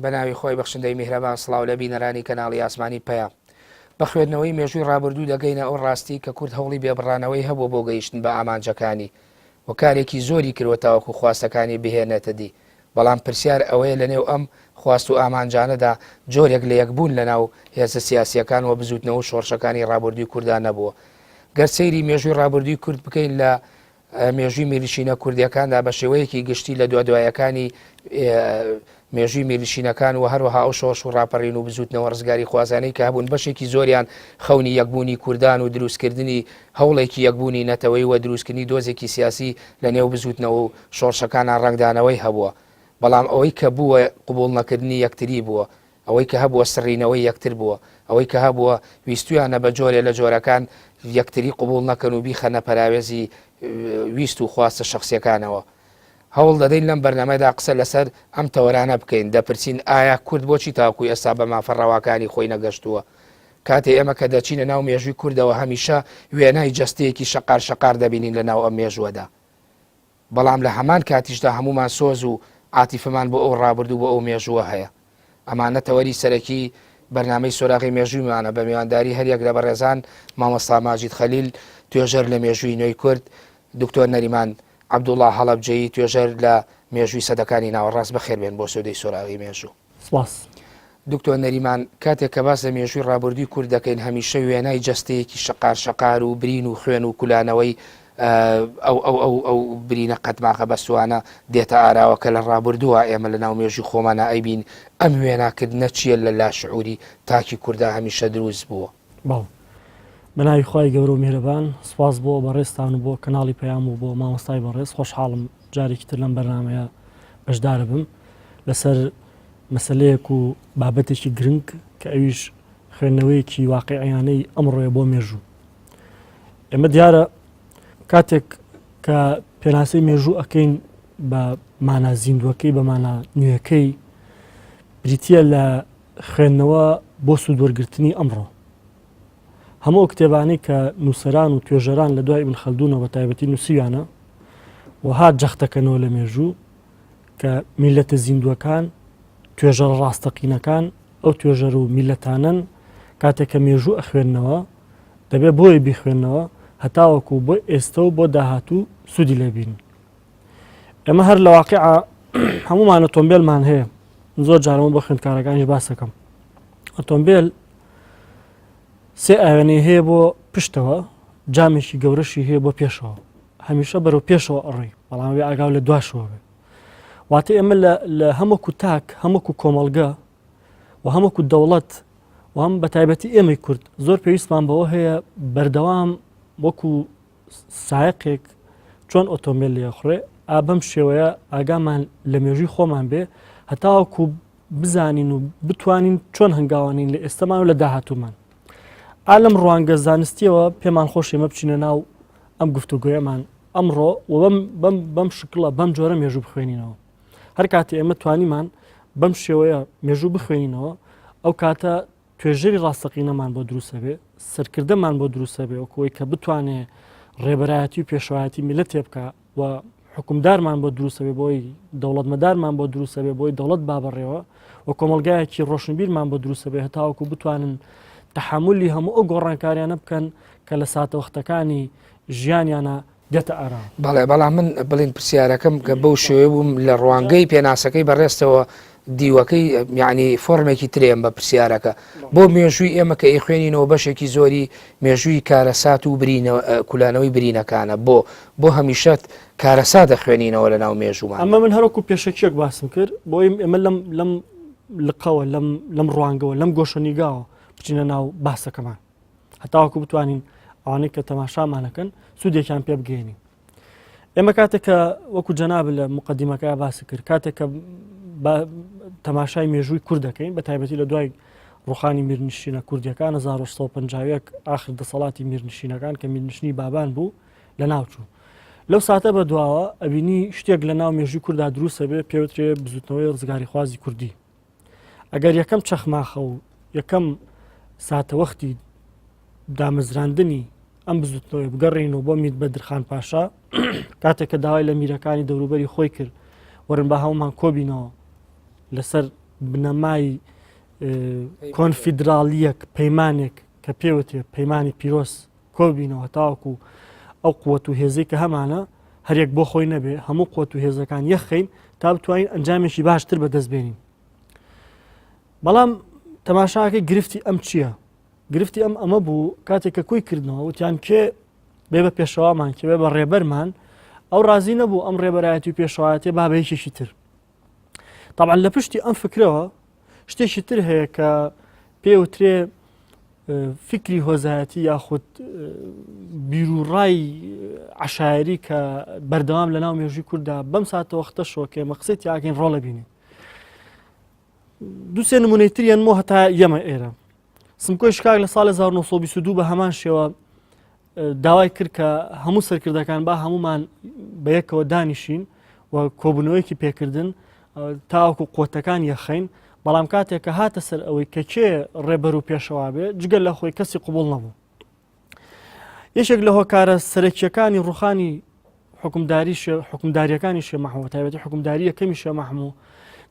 بەناوی خۆی بەخشندەی میهرەبان سڵاو لە بینەرانی کەناڵی ئاسمانی پەیام بە خوێندنەوەی مێژووی ڕابردوو دەگەینە ئەو ڕاستی کە کورد هەوڵی بێبڕانەوەی هەبوو بۆ گەیشتن بە ئامانجەکانی و کارێکی زۆری کردوە تاوەکو خواستەکانی بهێنێتە دی بەڵام پرسیار ئەوەیە لەنێو ئەم خواست و ئامانجانەدا جۆرێک لە یەکبوون لەناو هێزە سیاسیەکان و بزوتنەوە شۆڕشەکانی ڕابردووی کوردان نەبووە گەر سەیری مێژووی ڕابردووی کورد بکەین لە مێژووی میلیشینە کوردیەکاندا بە شێوەیەکی گشتی لە دوایەکانی مێژووی میلیشینەکان و هەروەها ئەو شۆڕش و ڕاپەڕین و بزوتنەوە ڕزگاری خوازانەی کە هەبوون بەشێکی زۆریان خەونی یەکبوونی کوردان و دروستکردنی هەوڵێکی یەکبوونی نەتەوەی و دروستکردنی دۆزێکی سیاسی لە نێو بزوتنەوە و شۆڕشەکانان ڕنگدانەوەی هەبووە بەڵام ئەوەی کە بووە قبول نەکردنی یەکتری بووە ئەوەی کە هەبووە سڕینەوەی یەکتر بووە ئەوەی کە هەبووە ویستویانە بە جۆرێ لە جۆرەکان یەکتری قبول نەکەن و بیخەنە پەراوێزی ویست و خواستە شخصیەکانەوە هەوڵ دەدەین لەم بەرنامەدا قسە لەسەر ئەم تەوەرانە بکەین دەپرسین ئایا کورد بۆچی تاکوی ئێستا بە مافەڕەواکانی خۆی نەگەشتووە کاتێ ئێمە کە دەچینە ناو مێژووی کوردەوە هەمیشە وێنای جەستەیەکی شەقار دەبینین لە ناو ئەم مێژووەدا بەڵام لە هەمان کاتیشدا هەمومان سۆز و عاتیفەمان بۆ ئەو ڕابردوو بۆ ئەو مێژووە هەیە ئەمانە تەوەری سەرەکی بەرنامەی سۆراغی مێژوویمانە بە میوانداری هەریەک لە بەڕێزان مامۆستا ماجید خەلیل توێژەر لە مێژووی نوێی کورد دکتۆر نەریمان عەبدوڵڵا هەڵەبجەیی توێژەر لە مێژووی سەدەکانی ناوەڕاست بەخێربێن بۆ سودەی سۆراغی مێژوو سپاس دکتۆر نەریمان کاتێک کە باس لە مێژووی ڕابردووی کورد دەکەین هەمیشە وێنای جەستەیەکی شەقار و برین و خوێن و کولانەوەی ئەو برینە قەتماقە بەسوانە دێتە ئاراوە کە لە ڕابردووە ئێمە لە ناو مێژووی خۆمانە ئەیبین ئەم وێناکردنە چییە لە لاشعوری تاکی کووردا هەمیشە دروست بووە باو بەناوی خی گەورە و میهرەبان سپاس بۆ بەڕێستان و بۆ کەناڵی پەیام و بۆ مامۆستای بەڕێز خۆشحاڵم جارێکی تر لەم بەرنامەیە بەشدارە بم لەسەر مەسەلەیەک و بابەتێکی گرنگ کە ئەویش خوێندنەوەیەکی واقعیانەی ئەمڕۆیە بۆ مێژوو ئێمە دیارە کاتێک کە پێناسەی مێژوو ئەەکەین بە مانا زیندوەکەی بە مانا نوێەکەی بریتە لە خوێندنەوە بۆ سوودوەرگرتنی ئەمڕۆ هەموو کتێبانەی کە نووسەران و توێژەران لە دوای ئیبن خەلدونەوە بە تایبەتی نووسیوانە و هات جەختەکەنەوە لە مێژوو کە میلەتە زیندوەکان توێژەر ڕاستەقینەکان ئەو توێژەر و میلەتانن کاتێک کە مێژوو ئەخوێندنەوە دەبێت بۆی بیخوێندنەوە هەتاوەکو بۆ ئێستا و بۆ داهاتوو سوودی لێبین ئەمە هەر لە واقعە هەمومان ئۆتۆمبیلمان هەیە زۆر جارەوە بۆ خوێندکارەکانیش باسەکەم ئۆتۆمبیل سێ ئاوێنەی هەیە بۆ پشتەوە جامێکی گەورەشی هەیە بۆ پێشەوە هەمیشە بەرەو پێشەوە ئەڕێ بەڵام وێ ئاگاو لە دواشەوە بێ واتە ئێمە لە هەمووکو تاک هەمووکو کۆمەڵگە و هەمووکو دەوڵەت و هەم بە تایبەتی ئێمەی کورد زۆر پێویستمان بەوە هەیە بەردەوام وەکو سایقێک چۆن ئۆتۆمبیل لێخڕێ بەم شێوەیە ئاگامان لە مێژووی خۆمان بێ هەتاوەکو بزانین و بتوانین چۆن هەنگاوانین لە ئێستامان و لە داهاتوومان ئالم ڕوانگە زانستیەوە پێمان خۆش ئێمە بچینە ناو ئەم گفتوگویەمان ئەمڕۆ و بەم شکڵە بەم جۆرە مێژوو بخوێنینەوە هەر کاتێ ئێمە توانیمان بەم شێوەیە مێژوو بخوێنینەوە ئەو کاتە توێژەری ڕاستەقینەمان بۆ دروستە بێ سەرکردەمان بۆ دروستە بێ وەکەوەی کە بتوانێ ڕێبەرایەتی و پێشەوایەتی میلەت تێ بکە و حکومدارمان بۆ دروستە بێ بۆی دەوڵەتمەدارمان بۆ دروستە بێ بۆی دەوڵەت بابڕێەوە و کۆمەلگایەکی ڕۆشنبیرمان بۆ دروستە بێ هەتاوەکو بتوانن تەحملی هەموو ئەو گۆڕانکاریانە بکەن کە لە ساتەوەختەکانی ژیانیانە دێتە ئارام بەڵام من بڵین پرسیارەکەم کە بەو شێوێ بووم لە ڕوانگەی پێناسەکەی بەڕێستەوە دیوەکەی یعنی فۆرمێکی ترێم بە پرسیارەکە بۆ مێژووی ئێمە کە ئیخوێنینەوە بەشێکی زۆری مێژووی کارەسات و کولانەوەی برینەکانە بۆ هەمیشەت کارەسا دەخوێنینەوە لە ناو مێژوومان ئەمە من هەرۆکو پێشەکیەک باسم کرد بۆی ئێمە لەم لقەوە لەم ڕوانگەوە لەم گۆشەنیگاوە بچینە ناو باسەکەمان هەتاوەکو بتوانین ئەوانەی کە تەماشامانەکەن سوودێکیان پێ بگەێنین ئێمە کاتێک کە وەکو جەناب لە مقدیمەکەی باسی کرد کاتێک کە تەماشای مێژووی کورد دەکەین بە تایبەتی لە دوای ڕوخانی میرنشینە کوردیەکان 1950 ئاخر دەسەڵاتی میرنشینەکان کە میرنشینی بابان بوو لە ناوچوو لەو ساتە بە دواوە ئەبینی شتێک لە ناو مێژووی کووردا دروستە بێ پێوترێ بزوتنەوەی ڕزگاری خوازی کوردی ئەگەر یەکەم چەخماخە و یەکەم ساتەوەختی دامەزراندنی ئەم بزوتنەوەی بگەڕێنەوە بۆ میر بەدرخان پاشا کاتێک کە داوای لە میرەکانی دەوروبەری خۆی کرد وەرن بە هەمومان کۆبینەوە لەسەر بنەمای کۆنفیدرالیەک پەیمانێک کە پێوتێ پەیمانی پیرۆز کۆبینەوە تاوەکو ئەو قووەت و هێزەی کە هەمانە هەرێک بۆ خۆی نەبێ هەموو قووەت و هێزەکان یەخین تا بتوانین ئەنجامێکی باشتر بەدەستبێنین. بەڵام تەماشاکەی گرفتی ئەم چییە؟ گرفتی ئەمە بوو کاتێک کە کوی کردنەوە وتیان کێ بێ بە پێشەوامان کێ بێ بە ڕێبەرمان ئەو ڕازی نەبوو ئەم ڕێبەرایەتی و پێشەوایەتی بابەیەکێکی تر. طبعا لە پشتی ئەم فکرەوە شتێکی تر هەیە کە پێوترێ فکری هۆزایەتی یاخود بیرروڕای عشایری کە بەردەوام لە ناو مێژووی کووردا بەم ساتە وەختە شۆکێ مەقسەد یاکەین ڕۆڵە بینێ. دووسێ نمونەی تریان مۆ هەتا ئێمە ئێرە سمکۆی شکاک لە ساڵی 1922 بە هەمان شێوە داوای کرد کە هەموو سەرکردەکان با هەمومان بە یەکەوە دانیشین و کۆبوونەوەیکی پێکردن تاوەکو قوتەکان یەخین. بەڵام کاتێک کە هاتە سەر ئەوەی کە کێ ڕێبەر و پێشەوا بێ جگەل لە خۆی کەسی قوبوڵ نەبوو. یەکێک لە هۆکارە سەرەکیەکانی ڕوخانی حکومداریەکانی شێ مەحموود تایبەتی حکومداری یەکەمی شێ مەحموود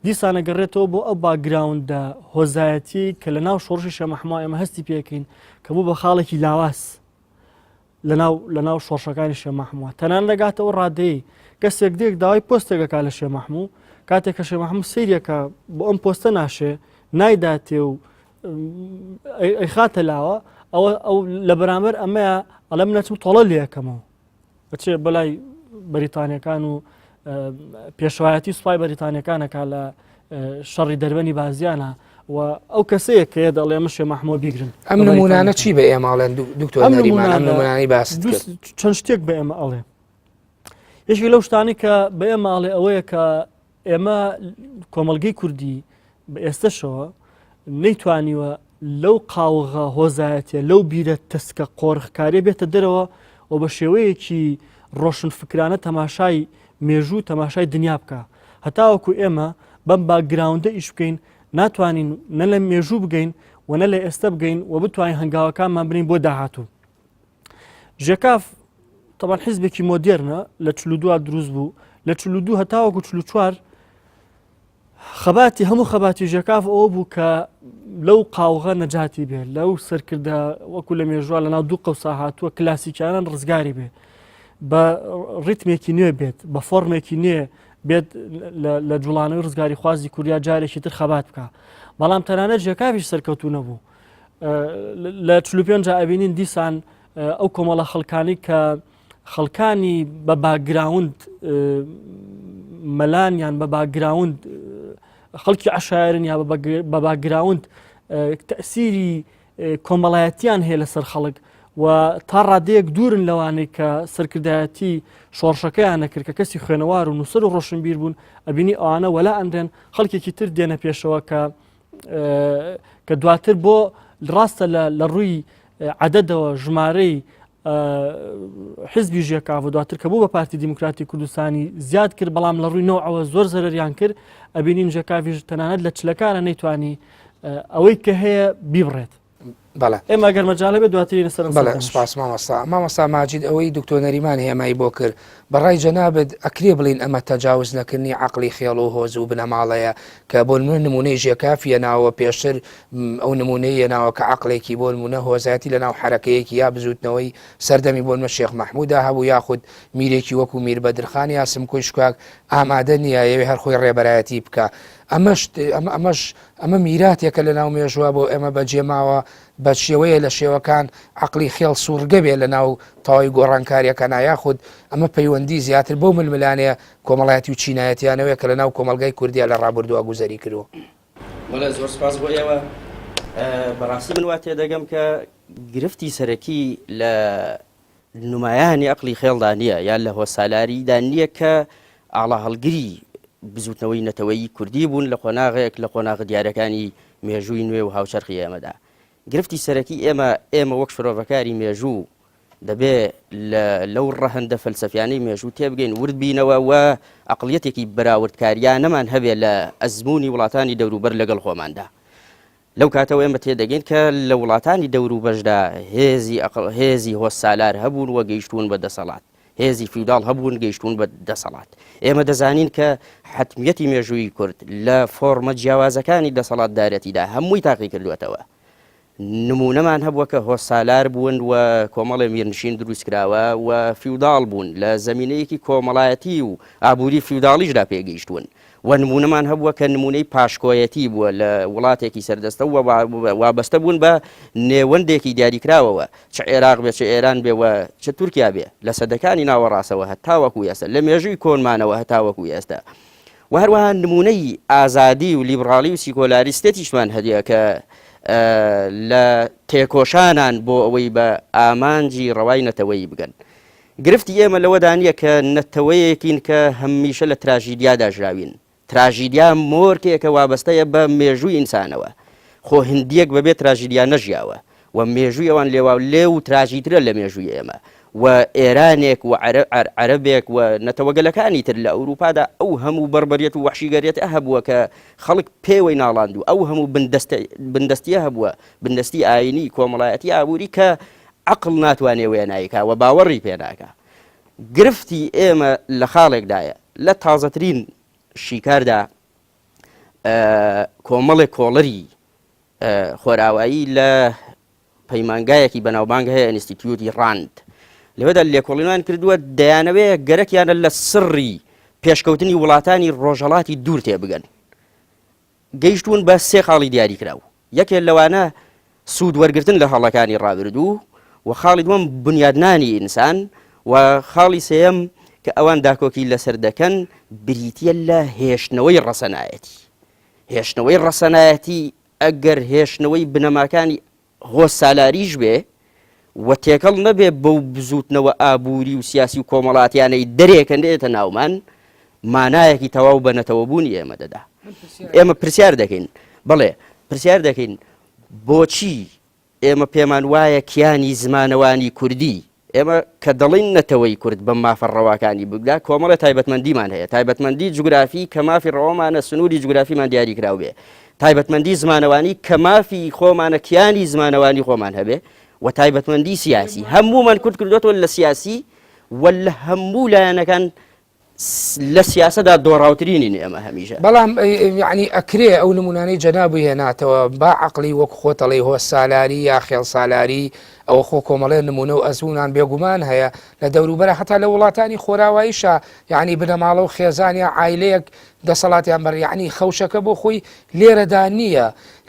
دیسانە گەڕێتەوە بۆ ئەو باگراوندە هۆزایەتی کە لە ناو شۆڕشی شێ مەحموود ئێمە هەستی پێکەین کە بوو بە خاڵێکی لاواز لە ناو شۆڕشەکانی شێ مەحموود. تەنان لەگاتەوە ڕادەیە کەسێک دێک داوای پۆستێکەکە لە شێ مەحموود کاتێک کە شێ مەحموود سەیرێکە بۆ ئەم پۆستە ناشێ نایداتێ و ئەیخاتە لاوە ئەو لە بەرامبەر ئەمەیە ئەڵەم نەچم تۆڵە لێ یەکەمەوە بەچێ بەلای بەریتانیەکان و پێشەوایەتی سوپای بەریتانیەکانەکە لە شەڕی دەربەنی بازیانە و ئەو کەسەیە کە دەڵێ ئەمە شێ مەحموود بیگرن. ئەم نمونانە چی بە ئێمەڵێن دکتۆر نەریمان ئەم نمونانەی باست کرد؟ چەند شتێک بە ئێمە ئەڵێ. یەکێک لەو شتانی کە بە ئێمە ئەڵێ ئەوەیە کە ئێمە کۆمەڵگەی کوردی بە ئێستەشەوە نەیتوانیوە لەو قاوغە هۆزایەتە لەو بیرە تەسکە قۆڕخکاری بێتە دەرەوە و بە شێوەیەکی ڕۆشن فکرانە تەماشای مێژوو تەماشای دنیا بکە. هەتاوەکو ئێمە بەم باگراوندە ئیش بکەین ناتوانین نە لە مێژوو بگەین و نە لە ئێستا بگەین و بتوانین هەنگاوەکانمان بنین بۆ داهاتوو. ژێکاف طبعا حیزبێکی مۆدێرنە لە 42 دروست بوو لە 42 هەتاوەکو 44 خەباتی هەموو خەباتی ژێکاف ئەوە بوو کە لەو قاوغە نەجاتی بێ لەو سەرکردە وەکو لە مێژووە لە ناو دوو قەوسا هاتووە کلاسیکیانان ڕزگاری بێ بە ڕیتمێکی نوێ بێت بە فۆرمێکی نوێ بێت لە جوڵانەوەی ڕزگاری خوازی کوریا جارێکی تر خەبات بکە. بەڵام تەنانەت ژێکاویش سەرکەوتوو نەبوو. لە 45 ئەبینین دیسان ئەو کۆمەڵە خەڵکانی کە خەڵکانی بە باگراوند مەلانیان بە باگراوند خەڵکی عشایرن یا بە باگراوند تەسیری کۆمەڵایەتیان هەیە لەسەر خەڵک و تا ڕادەیەک دوورن لەوانەی کە سەرکردایەتی شۆڕشەکەیان نەکرد کە کەسی خوێنەوار و نووسەر و ڕۆشنبیر بوون ئەبینی ئەوانە وەلا ئەندێن خەڵکێکی تر دێنە پێشەوە کە دواتر بۆ ڕاستە لە ڕووی عەدەدەوە ژمارەی حزبی ژێکاف و دواتر کە بوو بە پارتی دیموکراتی کوردستانی زیاد کرد بەڵام لە ڕووی نەوعەوە زۆر زەرەریان کرد ئەبینین ژێکاویش تەنانەت لە چلەکانە نەیتوانی ئەوەی کە هەیە بیبڕێت. بەڵێ ئێمە گەر مەجاڵە بێت دواتری لەسەر بەڵێ سوپاس مامۆستا ماجید ئەوەی دکتۆر نەریمان هێمایی بۆ کرد بەڕای جەنابەت ئەکرێ بڵین ئەمە تەجاوز نەکردنی عەقڵی خێڵ و هۆز و بنەماڵەیە کە بۆ نمونەی ژێکافیە ناوە پێشتر ئەو نمونەیە ناوە کە عەقڵێکی بۆ نمونە هۆزایەتی لە ناو حرەکەیەکی یا بزوتنەوەی سەردەمی بۆ نمە شێخ مەحموودا هەبوو یاخود میرێکی وەکو میر بەدرخان یا سمکۆی شکاک ئامادە نییە ئەوێ هەر خۆی ڕێبەرایەتی بکە. ئەمە میراتێکە لە ناو مێژووە بۆ ئێمە بەجێماوە بە شێوەیە لە شێوەکان عەقڵی خێڵ سوورگە بێ لە ناو تەواوی گۆڕانکاریەکە نایاخود ئەمە پەیوەندی زیاتر بۆ ململانەیە کۆمەڵایەتی و چینایەتیانەوەی کە لە ناو کۆمەلگای کوردیا لە ڕابردووە گوزەری کردووە. وەڵێ زۆر سپاس بۆ ئێوە. بەڕاستی من وا تێدەگەم کە گرفتی سەرەکی لە نمایانی عەقڵی خێڵدا نییە یان لە هۆسالاریدا نییە کە ئاڵا هەڵگری بزوتنەوەی نەتەوەیی کوردی بوون لە قۆناغێک لە قۆناغ دیارەکانی مێژووی نوێ و هاوچەرخی ئێمەدا. گرفتی سەرەکی ئێمە وەک شرۆڤەکاری مێژوو دەبێ لەو ڕەهەندە فەلسەفیانەی مێژوو تێبگەین ورد بینەوە و عەقڵیەتێکی بەراوردکاریانەمان هەبێ لە ئەزموونی وڵاتانی دەوروبەر لەگەڵ خۆماندا. لەو کاتەوە ئێمە تێدەگەین کە لە وڵاتانی دەوروبەشدا هێزی هۆسالار هەبوون و گەیشتوون بە دەسەڵات هێزی فیوداڵ هەبوون گەیشتون بە دەسەڵات. ئێمە دەزانین کە حتمیەتی مێژووی کورد لە فۆرمە جیاوازەکانی دەسەڵاتدارەتیدا هەمووی تاقی کردوێتەوە. نمونەمان هەبووە کە هۆسالار بوون و کۆمەڵی میرنشین دروستکراوە و فیوداڵ بوون لە زمینەیەکی کۆمەڵایەتی و ئابووری فیوداڵیشدا پێگەیشتون. و نمونەمان هەبووە کە نمونەی پاشکۆیەتی بووە لە وڵاتێکی سەردەستە و وابەستە بوون بە نێوەندێکی دیاریکراوەوە، چ عێراق بێ، چ ئێران بێ و چ تورکیا بێ لە سەدەکانی ناوەڕاستەوە هەتاوەکو ئێستا، لە مێژووی کۆنمانەوە هەتاوەکو ئێستا. و هەروەها نمونەی ئازادی و لیبرالی و سیکۆلاریستێتیشمان هەدیە کە لە تێکۆشانان بۆ ئەوەی بە ئامانجی ڕەوای نەتەوەی بگەن. گرفتی ئێمە لەوەدا نییە کە نەتەوەیەکین کە هەمیشە لە تراژیدیادا ژراوین. تراژیدیا مۆرکێکە وابەستەیە بە مێژووی ئینسانەوە. خۆ هندیەک بەبێ تراژیدیا نەژیاوە و مێژووی ئەوان لێ و تراژیترە لە مێژووی ئێمە. و ئێرانێک و عەرەبێک و نەتەوەگەلەکانی تر لە ئەوروپادا ئەو هەموو بەربەریەت و وەحشیگەریەت هەبووە کە خەڵک پێوەی ناڵاند و ئەو هەموو بندەستیە هەبووە، بندەستی ئاینی کۆمەڵایەتی ئابووری کە عقل ناتوانێ وێنایکە و باوەڕی پێناکە. گرفتی ئێمە لە خاڵێکدایە لە تازەترین شیکاردا کۆمەڵێک کۆڵەری خۆراوایی لە پەیمانگایەکی بەناوبانگ هەیە ئینستیتیوتی ڕاند، لەوێدا لێکۆڵینیان کردووە دەیانەوێت گەرەکیانە لە سڕی پێشکەوتنی وڵاتانی ڕۆژهەڵاتی دوور تێبگەن. گەیشتون بە سێ خاڵی دیاری کراو. یەکێک لەوانە سوود وەرگرتن لە هەڵەکانی ڕابردوو، و خاڵی دووەم بنیادنانی ئینسان، و خاڵی سێەم کە ئەوان داکۆکی لەسەر دەکەن بریتە لە هێشتنەوەی ڕەسەنایەتی. هێشتنەوەی ڕەسەنایەتی ئەگەر هێشتنەوەی بنەماکانی هۆسالاریش بێ و تێکەڵ نەبێ بەو بزوتنەوە ئابووری و سیاسی و کۆمەڵاتیانەی دەرێکەندێتە ناومان، مانایەکی تەواو بە نەتەوەبوونی ئێمە دەدا. ئێمە پرسیار دەکەین، بەڵێ پرسیار دەکەین بۆچی ئێمە پێمان وایە کیانی زمانەوانی کوردی، ئێمە کە دەڵین نەتەوەی کورد بە مافە ڕەواکانی بگدا کۆمەڵە تایبەتمەندیمان هەیە، تایبەتمەندی جوگرافی کە مافی ڕەوامانە سنووری جوگرافیمان دیاری کراو بێ، تایبەتمەندی زمانەوانی کە مافی خۆمانە کیانی زمانەوانی خۆمان هەبێ، و تایبەتمەندی سیاسی. هەموومان کورد کردوێتەوە لە سیاسی و لە هەموو لایەنەکان لە سیاسەدا دۆڕاوترینین ئێمە هەمیشە. بەڵام یعنی ئەکرێ ئەو نمونانەی جەنابووی هێناتەوە با عەقڵی وەک خۆتەڵی هۆسالاری یا خێڵ سالاری ئەوە خۆ کۆمەڵێ نمونە و ئەزمونان بێگومان هەیە لە دەوروبەرە هەتا لە وڵاتانی خۆراواییشە، یعنی بنەماڵە و خێزانیا عایلەیەک دەسەڵاتیان بەر یعنی خەوشەکە بۆ خۆی لێرەدا نییە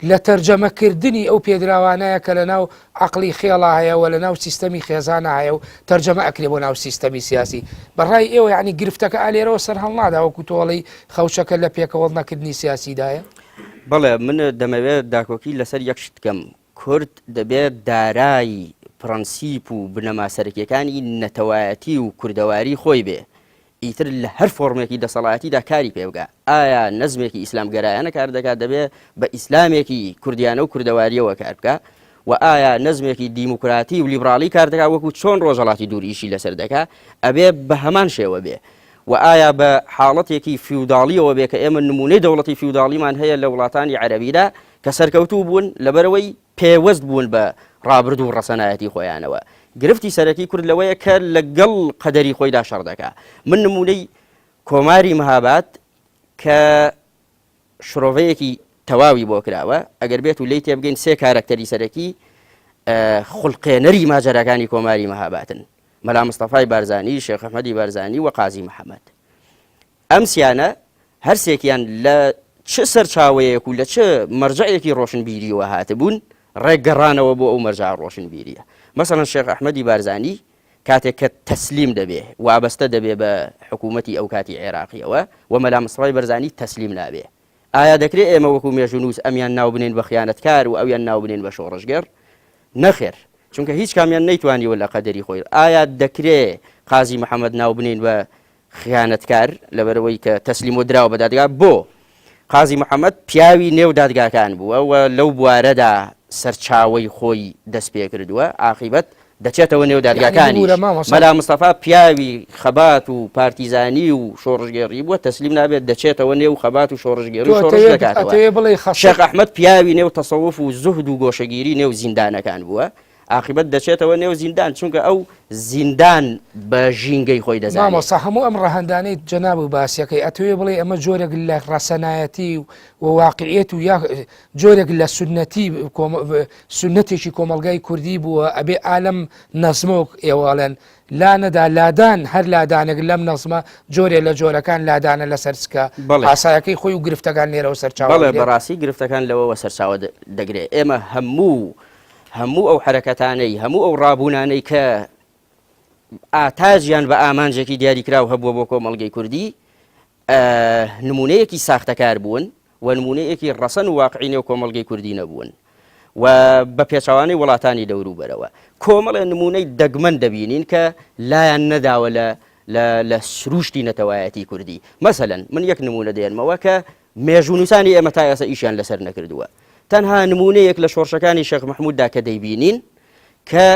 لە تەرجەمەکردنی ئەو پێدراوانەیە کە لە ناو عەقڵی خێڵا هەیە و لە ناو سیستەمی خێزانە هەیە و تەرجەمە ئەکرێ بۆ ناو سیستەمی سیاسی. بەڕای ئێوە یعنی گرفتەکە ئالێرەوە سەر هەڵنادا وەکو تۆڵی خەوشەکە لە پێکەوەڵ نەکردنی سیاسیدایە؟ بەڵێ من دەمەوێت داکۆکی لەسەر یەک شت بکەم. کورد دەبێت دارای پرەنسیپ و بنەما سەرەکیەکانی نەتەوایەتی و کوردەواری خۆی بێ، ئیتر لە هەر فۆرمێکی دەسەڵاتیدا کاری پێبگا. ئایا نەزمێکی ئیسلامگەرایانە کار دەکات دەبێت بە ئیسلامێکی کوردیانە و کوردەواریەوە کار بکە، و ئایا نەزمێکی دیموکراتی و لیبرالی کار دەکات وەکو چۆن ڕۆژهەڵاتی دووریشی لەسەر دەکا ئەبێ بە هەمان شێوە بێ، و ئایا بە حاڵەتێکی فیوداڵیەوە بێ کە ئێمە نمونەی دەوڵەتی فیوداڵیمان هەیە لە وڵاتانی عەرەبیدا کە سەرکەوتوو بوون لەبەرەوەی پێوەست بوون بە ڕابرد و ڕەسەنایەتی خۆیانەوە. گرفتی سەرەکی کورد لەوەیە کە لەگەڵ قەدەری خۆیدا شەڕ دەکا. من نمونەی کۆماری مەهاباد کە شرۆڤەیەکی تەواوی بۆ کراوە، ئەگەر بێت و لی تێبگەین سێ کارەکتەری سەرەکی خوڵقێنەری ماجەراکانی کۆماری مەهاباتن: مەلا مستەفای بارزانی، شێخ ئەحمەدی بارزانی و قازی محەممەد. ئەم سیانە هەرسێکیان لە چ سەرچاوەیەک و لە چ مەرجەیەکی ڕۆشنبیریەوە هاتبوون ڕێگەڕانەوە بۆ ئەو مەرجە ڕۆشنبیریە. مەسەڵەن شێخ ئەحمەدی بارزانی کاتێک کە تەسلیم دەبێ وابەستە دەبێ بە حکوومەتی ئەو کاتی عێراقیەوە و مەلا مستەفای بارزانی تەسلیم نابێ، ئایا دەکرێت ئێمە وەکو مێژونووس ئەمیان ناو بنێن بە خیانەتکار و ئەویان ناو بنێن بە شۆڕژگەر؟ نەخێر، چونکە هیچ کامیان نەیتوانیوە لە قەدەری خۆی. ئایا دەکرێت قازی محەممەد ناو بنێن بە خیانەتکار لەبەرەوەی کە تەسلیم و دراوە بە دادگا؟ بۆ قازی محەممەد پیاوی نێو دادگاکان بووە و لەو بوارەدا سەرچاوەی خۆی دەست پێ کردووە، عاقیبەت دەچێتەوە نێو دادگاکانی. مەلا مستەفا پیاوی خەبات و پارتیزانی و شۆڕژگێڕی بووە، تەسلیم نابێت، دەچێتەوە نێو خەبات و شۆڕژگێڕی و شۆڕژ دەکاتەوە. شێخ ئەحمەد پیاوی نێو تەسەوف و زوهد و گۆشەگیری نێو زیندانەکان بووە، عاقبەت دەچێتەوە نێو زیندان چونکە ئەو زیندان بە ژینگەی خۆی دەزانێت. مامۆستا هەموو ئەم ڕەهەندانەی جەناب و باسیەکەی ئەتوێ بڵێ ئەمە جۆرێک لە ڕەسەنایەتی و واقعیەت و یا جۆرێک لە سنەتێکی کۆمەلگای کوردی بووە ئەبێ ئالەم نەزمۆک ئێوەڵێن لانەدا لادان هەر لادانێک لەم نەزمە جۆرێ لە جۆرەکان لادانە لەسەر سکە ئاسایەکەی خۆی و گرفتەکان لێرەوە سەرچاوە. بەڵێ بەڕاستی گرفتەکان لەوەوە سەرچاوە دەگرێت. ئێمە هەموو ئەو حرەکەتانەی هەموو ئەو ڕابوونانەی کە ئاتاژیان بە ئامانجێکی دیاریکراو هەبووە بۆ کۆمەڵگەی کوردی نمونەیەکی ساختەکار بوون و نمونەیەکی ڕەسەن و واقعی نێو کۆمەڵگەی کوردی نەبوون و بە پێچەوانەی وڵاتانی دەوروبەرەوە کۆمەڵە نمونەی دەگمەن دەبینین کە لایەن نەداوە لە سروشتی نەتەوایەتی کوردی. مەسەلەن من یەک نمونە دێنمەوە کە مێژوونوسانی ئێمە تا ئێستا ئیشیان لەسەر نەکردووە. تەنها نمونەیەک لە شۆڕشەکانی شێخ مەحمووددا کە دەیبینین کە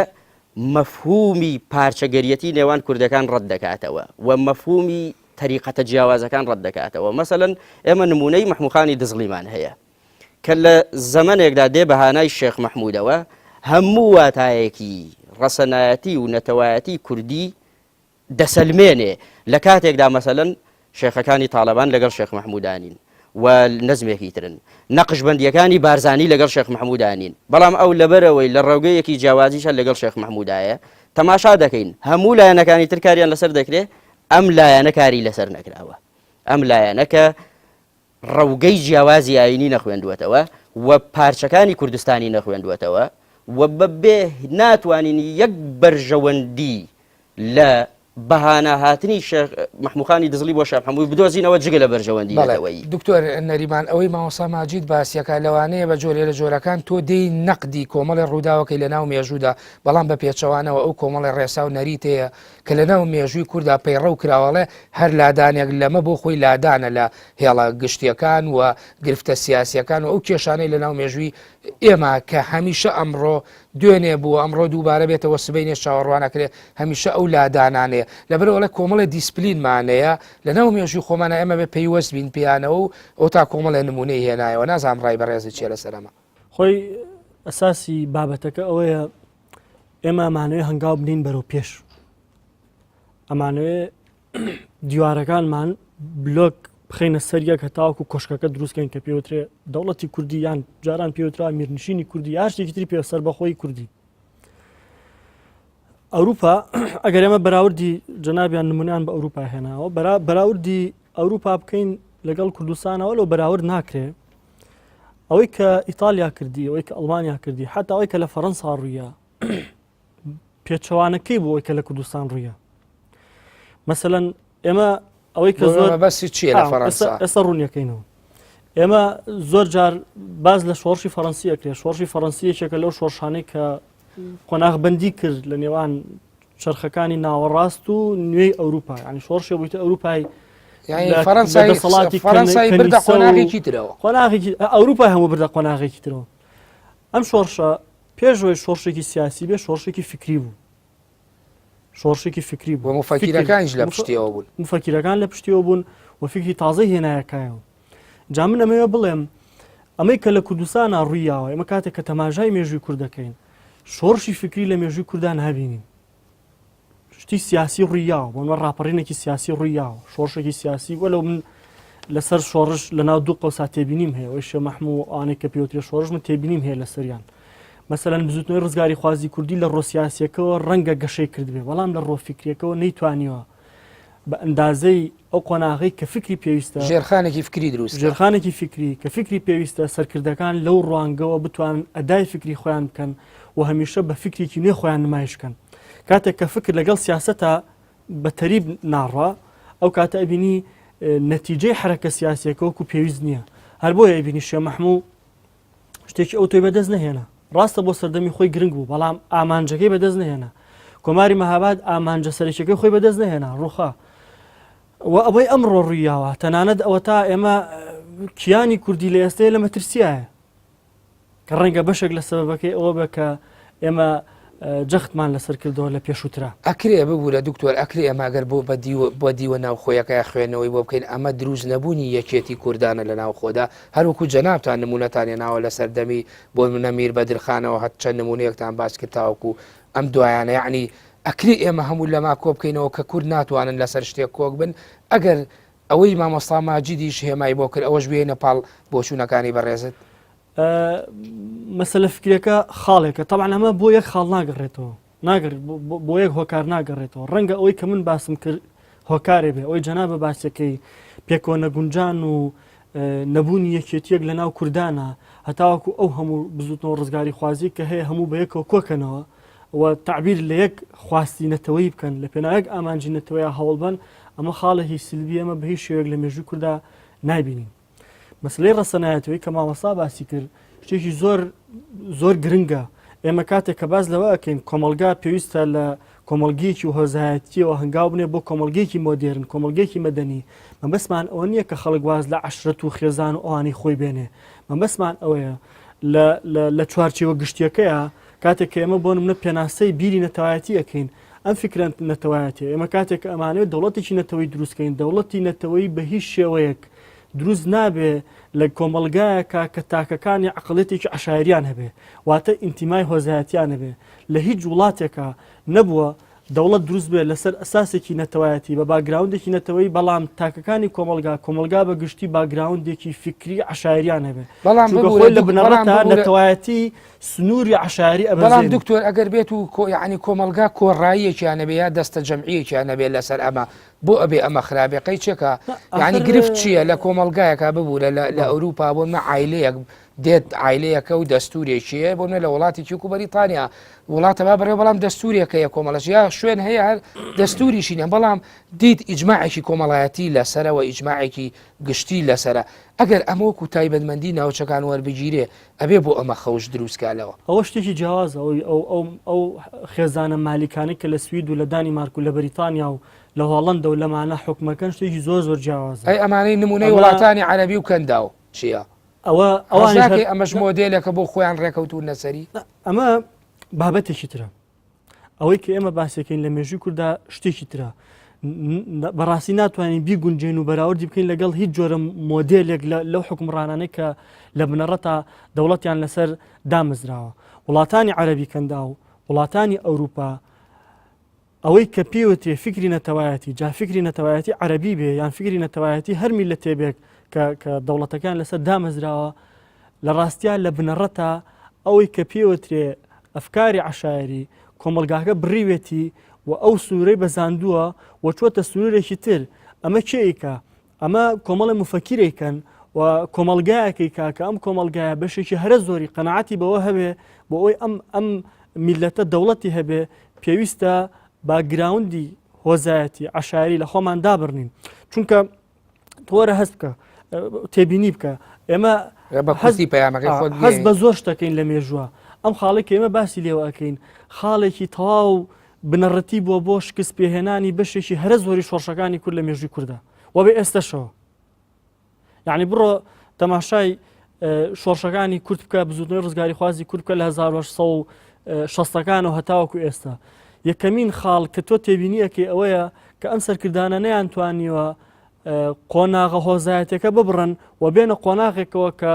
مەفهومی پارچەگەریەتی نێوان کوردەکان ڕەت دەکاتەوە و مەفهومی تەریقەتە جیاوازەکان ڕەت دەکاتەوە. مەسەلەن ئێمە نمونەی مەحموودخانی دزڵیمان هەیە کە لە زەمانێکدا دێ بەهانای شێخ مەحموودەوە هەموو واتایەکی ڕەسەنایەتی و نەتەوایەتی کوردی دەسەلمێنێ لە کاتێکدا مەسەلەن شێخەکانی تاالبان لەگەڵ شێخ مەحموودانین و نەزمێکی ترن نەقشبەندیەکانی بارزانی لەگەڵ شێخ مەحموودانین بەڵام ئەو لەبەرەوەی لە ڕێگەیەکی جیاوازیشە لەگەڵ شێخ مەحموودایە تەماشا دەکەین هەموو لایەنەکانی ترکاریان لەسەر دەکرێت ئەم لایەنە کاری لەسەر نەکراوە ئەم لایەنەکە ڕەوگەی جیاوازی ئاینی نەخوێندووەتەوە و پارچەکانی کوردستانی نەخوێندووەتەوە و بەبێ ناتوانین یەک بەرژەوەندی لە بەهانە هاتنی شێخ مەحموودخانی دزڵی بۆ شێخ مەحموود بدۆزینەوە جگە لە بەرژەوەندی نەتەوەیی. دکتۆر نەریمان ئەوەی مامۆستا ماجید باسیەکە لەوانەیە بە جۆرێ لە جۆرەکان تۆ دێی نەقدی کۆمەڵی ڕووداوەکەی لە ناو مێژوودا بەڵام بە پێچەوانەوە ئەو کۆمەڵی ڕێسا و نەریتەیە کە لە ناو مێژووی کووردا پەیڕە و کراوەڵێ هەر لادانێک لەمە بۆ خۆی لادانە لە هێڵە گشتیەکان و گرفتە سیاسیەکان و ئەو کێشانەی لە ناو مێژووی ئێمە کە هەمیشە ئەمڕۆ دوێنێ بوو ئەمڕۆ دووبارە بێتەوە سبەینێ چاوەڕوانەکرێت هەمیشە ئەو لادانانەیە لەبەرەوە لە کۆمەڵی دیسپلینمانەیە لە ناو مێژووی خۆمانە ئێمە بە پێیوەست بین پیانەوە و ئەو تا کۆمەڵی نمونەی هێنایەوە نازانم ڕای بەڕێزی چیە لەسەرەمە. خۆی ئەساسی بابەتەکە ئەوەیە ئێمە ئەمانوێ هەنگاو بنین بەرەو پێش ئەمانوێ دیوارەکانمان بلۆک بخینە سەریەک هەتاوەکو کۆشکەکە دروستکەین کە پێوترێ دەوڵەتی کوردی یان جاران پێوترا میرنشینی کوردی یا شتێکی تری پێ سەربەخۆی کوردی. ئەوروپا ئەگەر ئێمە بەراوردی جەنابیان نمونیان بە ئەوروپا هێناوە بەراوردی ئەوروپا بکەین لەگەڵ کوردستانەوە لەو بەراورد ناکرێ ئەوەی کە ئیتالیا کردی ئەوەی کە ئەڵمانیا کردی حتا ئەوەی کە لە فەڕەنسا ڕوویە پێچەوانەکەی بوو ئەوەی کە لە کوردستان ڕوویە. مەسەلەن ئێمە ئەوەی کە زۆر بەسی چیە لە فەڕەنسا ئێستا ڕوونیەکەینەوە ئێمە زۆر جار باز لە شۆڕشی فەڕەنسی ئەکرێت شۆڕشی فەڕەنسیەکێکە لەو شۆڕشانەی کە قۆناغبەندی کرد لە نێوان چرخەکانی ناوەڕاست و نوێی ئەوروپا ینی شۆڕشی بوویتە ئەوروپای فەڕەنسای بردە قۆناغێکی ترەوە قۆناغێکی ئەوروپای هەموو بردە قۆناغێکی ترەوە. ئەم شۆڕشە پێشەوەی شۆڕشێکی سیاسی بێ شۆڕشێکی فکری بوو شۆڕشێکی فکری بوو مفەکیرەکانیش لە پشتیەوە بوون مفەکیرەکان لە پشتیەوە بوون و فکری تازەی هێنایەکایەوە. جا من ئەمەوێ بڵێم ئەمەی کە لە کوردستانە ڕوویاوە ئێمە کاتێک کە تەماژای مێژووی کوردەکەین شۆڕشی فکری لە مێژووی کوردان هەبینین شتی سیاسی ڕوویاوە بۆمە ڕاپەڕینێکی سیاسی ڕوویاوە شۆڕشێکی سیاسی وەلەو من لەسەر شۆڕش لە ناو دوو قەوسا تێبینیم هەیە ئەوەی شێخ مەحموود ئەوانەی کە پێوترێ شۆڕش من تێبینیم هەیە لەسەریان. مەسەلەن بزوتنەوەی ڕزگاری خوازی کوردی لە ڕۆ سیاسیەکەەوە ڕەنگە گەشەی کردبێ بەڵام لە ڕۆ فکریەکەەوە نەیتوانیوە بە ئەندازەی ئەو قۆناغی کە فکری پێویستە ژێرخانێکی فکری دروست ژێرخانێکی فکری کە فکری پێویستە سەرکردەکان لەو ڕوانگەوە بتوان ئەدای فکری خۆیان بکەن و هەمیشە بە فکرێکی نوێ خۆیان نمایشکەن. کاتێک کە فکر لەگەڵ سیاسەتە بە تەریب ناڕوا ئەو کاتە ئەبینی نەتیجەی حرەکە سیاسیەکە وەکو پێویست نییە. هەر بۆیە ئەبینی شێخ مەحموود شتێکی ئەو تۆی بەدەست نەهێنا ڕاستە بۆ سەردەمی خۆی گرنگ بوو بەڵام ئامانجەکەی بەدەست نهێنا. کۆماری مەهاباد ئامانجە سەرچەکەی خۆی بەدەست نهێنا ڕووخا و ئەوەی ئەمڕۆ ڕوویاوە تەنانەت ئەوە تا ئێمە کیانی کوردی لە ئێستەیە لە مەترسیایە کە ڕەنگە بەشێک لە سەبەبەکەی ئەوە بە کە ئێمە جەختمان لەسەر کردەوە لە پێشووترا. ئەکرێ ببوو لە دکتۆر ئەکرێ ئەماگەر بۆ دیوە ناو خۆیەکە خوێنەوەی بۆ بکەین ئەمە دروست نەبوونی یەکێتی کوردانە لە ناو خۆدا هەروکو جەنابتان نمونەتان ناوە لە سەردەمی بۆ نەمیر بەدرخانەوە هەت چەند نمونەیەکتان باس کردتاوەکو ئەم دوایانە یعنی ئەکری ئێمە هەموو لەما کۆ بکەینەوە کە کورد ناتوانن لەسەر شتێک کۆک بن ئەگەر ئەوەی مامۆستا ماجیدیش هێمای بۆ کرد ئەوەش بێنە پاڵ بۆچوونەکانی بەڕێزت مەسەلە فکرەکە خاڵێکە طبعا ئەمە بۆ یەک خاڵ ناگەڕێتەوە بۆ یەک هۆکار ناگەڕێتەوە ڕەنگە ئەوەی کە من باسم کرد هۆکارێ بێ ئەوەی جەنابە باسەکەی پێکۆنە گونجان و نەبوونی یەکێتیەک لە ناو کوردانە هەتاوەکو ئەو هەموو بزوتنەوە ڕزگاری خوازی کە هەیە هەموو بە یەکەوە کۆکەنەوە و تعبیر لە یەک خواستینەتەوەی بکەن لە پێناوەک ئامانجینەتەوەی هەوڵ بن ئەمە خاڵە هی سلبی ئەمە بە هیچ شێوەیەک لە مێژووی کووردا نایبینین. مەسلەی ڕەسەنایەتەوەی کە مامۆستا باسی کرد شتێکی زۆر گرنگە. ئێمە کاتێک کە باز لەوە ئەکەین کۆمەلگا پێویستە لە کۆمەلگەیەکی و هۆزایەتیەوە هەنگاو بنێ بۆ کۆمەلگەیەکی مۆدێرن کۆمەلگەیەکی مەدەنی مەبەستمان ئەوە نییە کە خەڵک واز لە عەشرەت و خێزان و ئەوانی خۆی بێنێ مەبەستمان ئەوەیە لە چوارچێوە گشتیەکەیە کاتێک کە ئێمە بۆ نمونە پێناسەی بیری نەتەوایەتی ئەەکەین ئەم فکرەن نەتەوایەتی ئێمە کاتێک ئەمانەوێت دەوڵەتێکی نەتەوەی دروستکەین دەوڵەتی نەتەوەی بە هیچ شێوەیەک دروست نابێ لە کۆمەلگایەکە کە تاکەکانی عقڵێتێکی عشایریان هەبێ واتە ئینتیمای هۆزایەتیان هەبێ لە هیچ وڵاتێکە نەبووە دەوڵەت دروست بێت لەسەر ئەساسێکی نەتەوایەتی بە باگراوندێکی نەتەوەی بەڵام تاکەکانی کۆمەلگا بەگشتی باگراوندێکی فکری عشایریان هەبێ بەڵام لە بنەڕەتە نەتەوایەتی سنووری عشاری بەڵام دکتۆر ئەگەر بێت و یعنی کۆمەلگا کۆڕاییەکیانە بێ یا دەستە جەمعیەکیانە بێت لەسەر ئەمە بۆ ئەبێ ئەمە خراپەکەی چێکە یعنی گرفت چییە لە کۆمەلگایەکە ببوو لە ئەوروپا بۆ مە عایلەیەک دێت عایلەیەکە و دەستورێکیە بۆ لە وڵاتی و بەریتانیا وڵاتە با بڕێ بەڵام دەستورێکەیە کۆمەڵەش یا شوێن هەیە هەر دەستوریشینە بەڵام دیت ئیجماعێکی کۆمەڵایەتی لەسەرەوە ئیجماعێکی گشتی لەسەرە ئەگەر ئەمەوەکو تایبەتمەندی ناوچەکان وەربگیرێ ئەبێ بۆ ئەمە خەوش دروستکالەوە ئەوە شتێکی جیاوازە ئەو خێزانە مالیکانی کە لە سوید و لە دانیمارک و لە بەریتانیا و لە هۆڵەندا و لەمانە حکومەکەن شتێکی زۆر جیاوازە ئەی ئەمانەی نمونەی وڵاتانی عەرەبی و کەنداو چییە؟ ئەوانەکەی ئەمەش مۆدێلەکە بۆ خۆیان ڕێکەوتون نەسەری ئەمە بابەتێکی ترە ئەوەی کە ئێمە باسەکەین لە مێژووی کووردا شتێکی ترە بەڕاستی ناتوانین بیگونجێن و بەراوردی بکەین لەگەڵ هیچ جۆرە مۆدێلێک لەو حکومڕانانەی کە لە بنەڕەتە دەوڵەتیان لەسەر دامەزراوە وڵاتانی عەرەبی کەندا و وڵاتانی ئەوروپا ئەوەی کە پێوتێ فکری نەتەوایەتی جا فکری نەتەوایەتی عەرەبی بێ یان فکری نەتەوایەتی هەر میلەتێبێک کە دەوڵەتەکان لەسەر دامەزراوە لە ڕاستیان لە بنەڕەتە ئەوەی کە پێوترێ ئەفکاری عشایری کۆمەلگاکە بڕیوێتی و ئەو سوورەی بەزاندووە و چۆتە سوورێکی تر ئەمە کێیکە ئەمە کۆمەڵی مفەکیرێکن و کۆمەلگایەکەی کاکە ئەم کۆمەلگایە بەشێکی هەرە زۆری قەنەعەتی بەوە هەبێ بۆ ئەوی ئەم میلەتە دەوڵەتی هەبێ پێویستە باگراوندی هۆزایەتی عشایری لە خۆمان دابڕنین چونکە تۆرە هەست بکە تێبینی بکە ئێمە هەست بە زۆر شتەکەین لە مێژووە ئەم خاڵێکی ئێمە باسی لێوە ئەەکەین خاڵێکی تەواو بنەڕەتی بۆ شکست پێهێنانی بەشێکی هەرە زۆری شۆڕشەکانی کورد لە مێژووی کووردا وە بێ ئێستاشەوە یعنی بڕۆ تەماشای شۆڕشەکانی کورد بکە بزوتنەوەی ڕزگاری خوازی کورد بکە لە 1960ەکانەوە هەتاوەکو ئێستا یەکەمین خاڵ کە تۆ تێبینیەکەی ئەوەیە کە ئەم سەرکردانە نەیانتوانیوە قۆناغە هۆزایەتەکە ببڕن و بێنە قۆناغێکەوە کە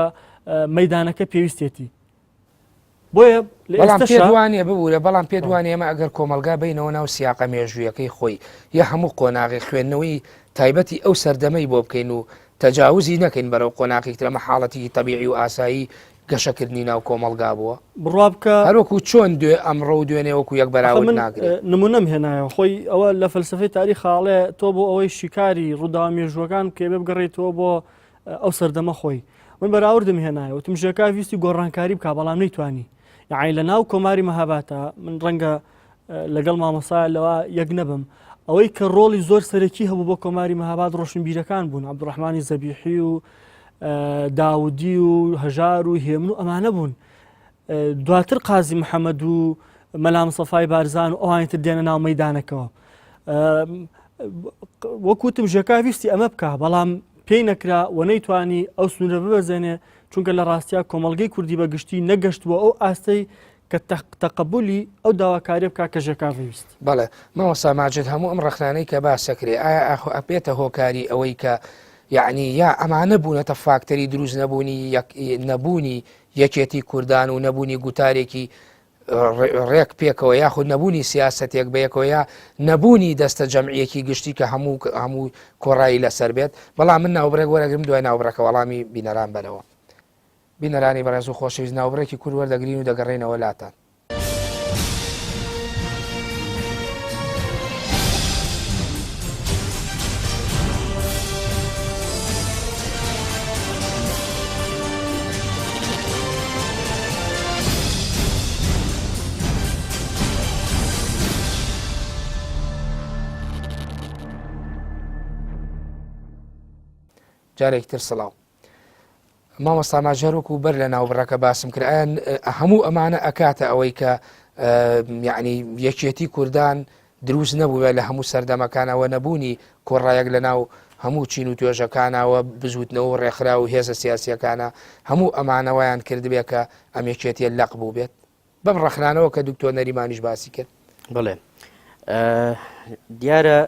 مەیدانەکە پێویستێتی بۆیە بەڵام پێوانێ ببوورە بەڵام پێوانێ ئێمە ئەگەر کۆمەلگا بینەوە ناو سیاقە مێژوویەکەی خۆی یا هەموو قۆناغی خوێندنەوەی تایبەتی ئەو سەردەمەی بۆ بکەین و تەجاوزی نەکەین بەرەو قۆناغی ترە مەحاڵەتی تەبیعی و ئاسایی گەشەکردنی ناو کۆمەلگا بووە بڕابکە هەروەکو چۆن ئەمڕۆ و دوێنێ وەکو یەک بەراورد ناگرێت نمونەم هێنایە خۆی ئەوە لە فەلسفەی تاریخ خاڵێ تۆ بۆ ئەوەی شیکاری ڕوودا مێژووەکان کێ بێ بگەڕێتەوە بۆ ئەو سەردەمە خۆی من بەراوردم هێنایە و تمژەکە ویستی گۆڕانکاری بکە بەڵام نەیتوانی یعنی لە ناو کۆماری مەهاباتە من ڕەنگە لەگەڵ مامۆسای لەوە یەک نەبم ئەوەی کە ڕۆڵی زۆر سەرەکی هەبوو بۆ کۆماری مەهاباد ڕۆشنبیرەکان بوون عەبدوڕەحمانی زەبیحی و داودی و هەژار و هێمن و ئەمانە بوون دواتر قازی محەممەد و مەلام سەفای بارزان و ئەوانتر دێنە ناو مەیدانەکەەوە وەکوتم ژێکا ویستی ئەمە بکە بەڵام پێی نەکرا و نەیتوانی ئەو سنوورە ببەزێنێ چونکە لە ڕاستیا کۆمەڵگەی کوردی بەگشتی نەگەشتووە ئەو ئاستەی کە تەقبولی ئەو داواکاری بکە کە ژێکاوی ویست. بەڵێ ماوەستا ماجد هەموو ئەم ڕخنانەی کە باسەکرێ ئایا ئەپێتە هۆکاری ئەوەی کە یعنی یا ئەمانە بوونەتە فاکتەری دروست نەبوونی یەکێتی کوردان و نەبوونی گوتارێکی ڕێک پێکەوە یاخود نەبوونی سیاسەتێک بەیەکەوە یا نەبوونی دەستە جەمعیەکی گشتی کە هەموو کۆڕایی لەسەر بێت. بەڵام من ناوبرێک وەرەگرم دوای ناوبڕەکە وەڵامی بینەران بنەوە. بینەرانی بەڕێز و خۆشەویست ناوبڕێکی کورد وەردەگرین و دەگەڕێنەوە لاتان. جارێکتر سڵاو. مامۆستا ماجەرۆک و بەر لە ناوبڕەکە باسم کرد هەموو ئەمانە ئەکاتە ئەوەی کە یعنی یەکێتی کوردان دروست نەبووە لە هەموو سەردەمەکانەوە نەبوونی کۆڕایەک لە ناو هەموو چین و توێژەکانەوە بزوتنەوە و ڕێکخرا و هێزە سیاسیەکانە هەموو ئەمانەوەیان کردبێ کە ئەم یەکێتیە لەق بوو بێت بەم ڕەخنانەوە کە دکتۆر نەریمانیش باسی کرد. بڵێ دیارە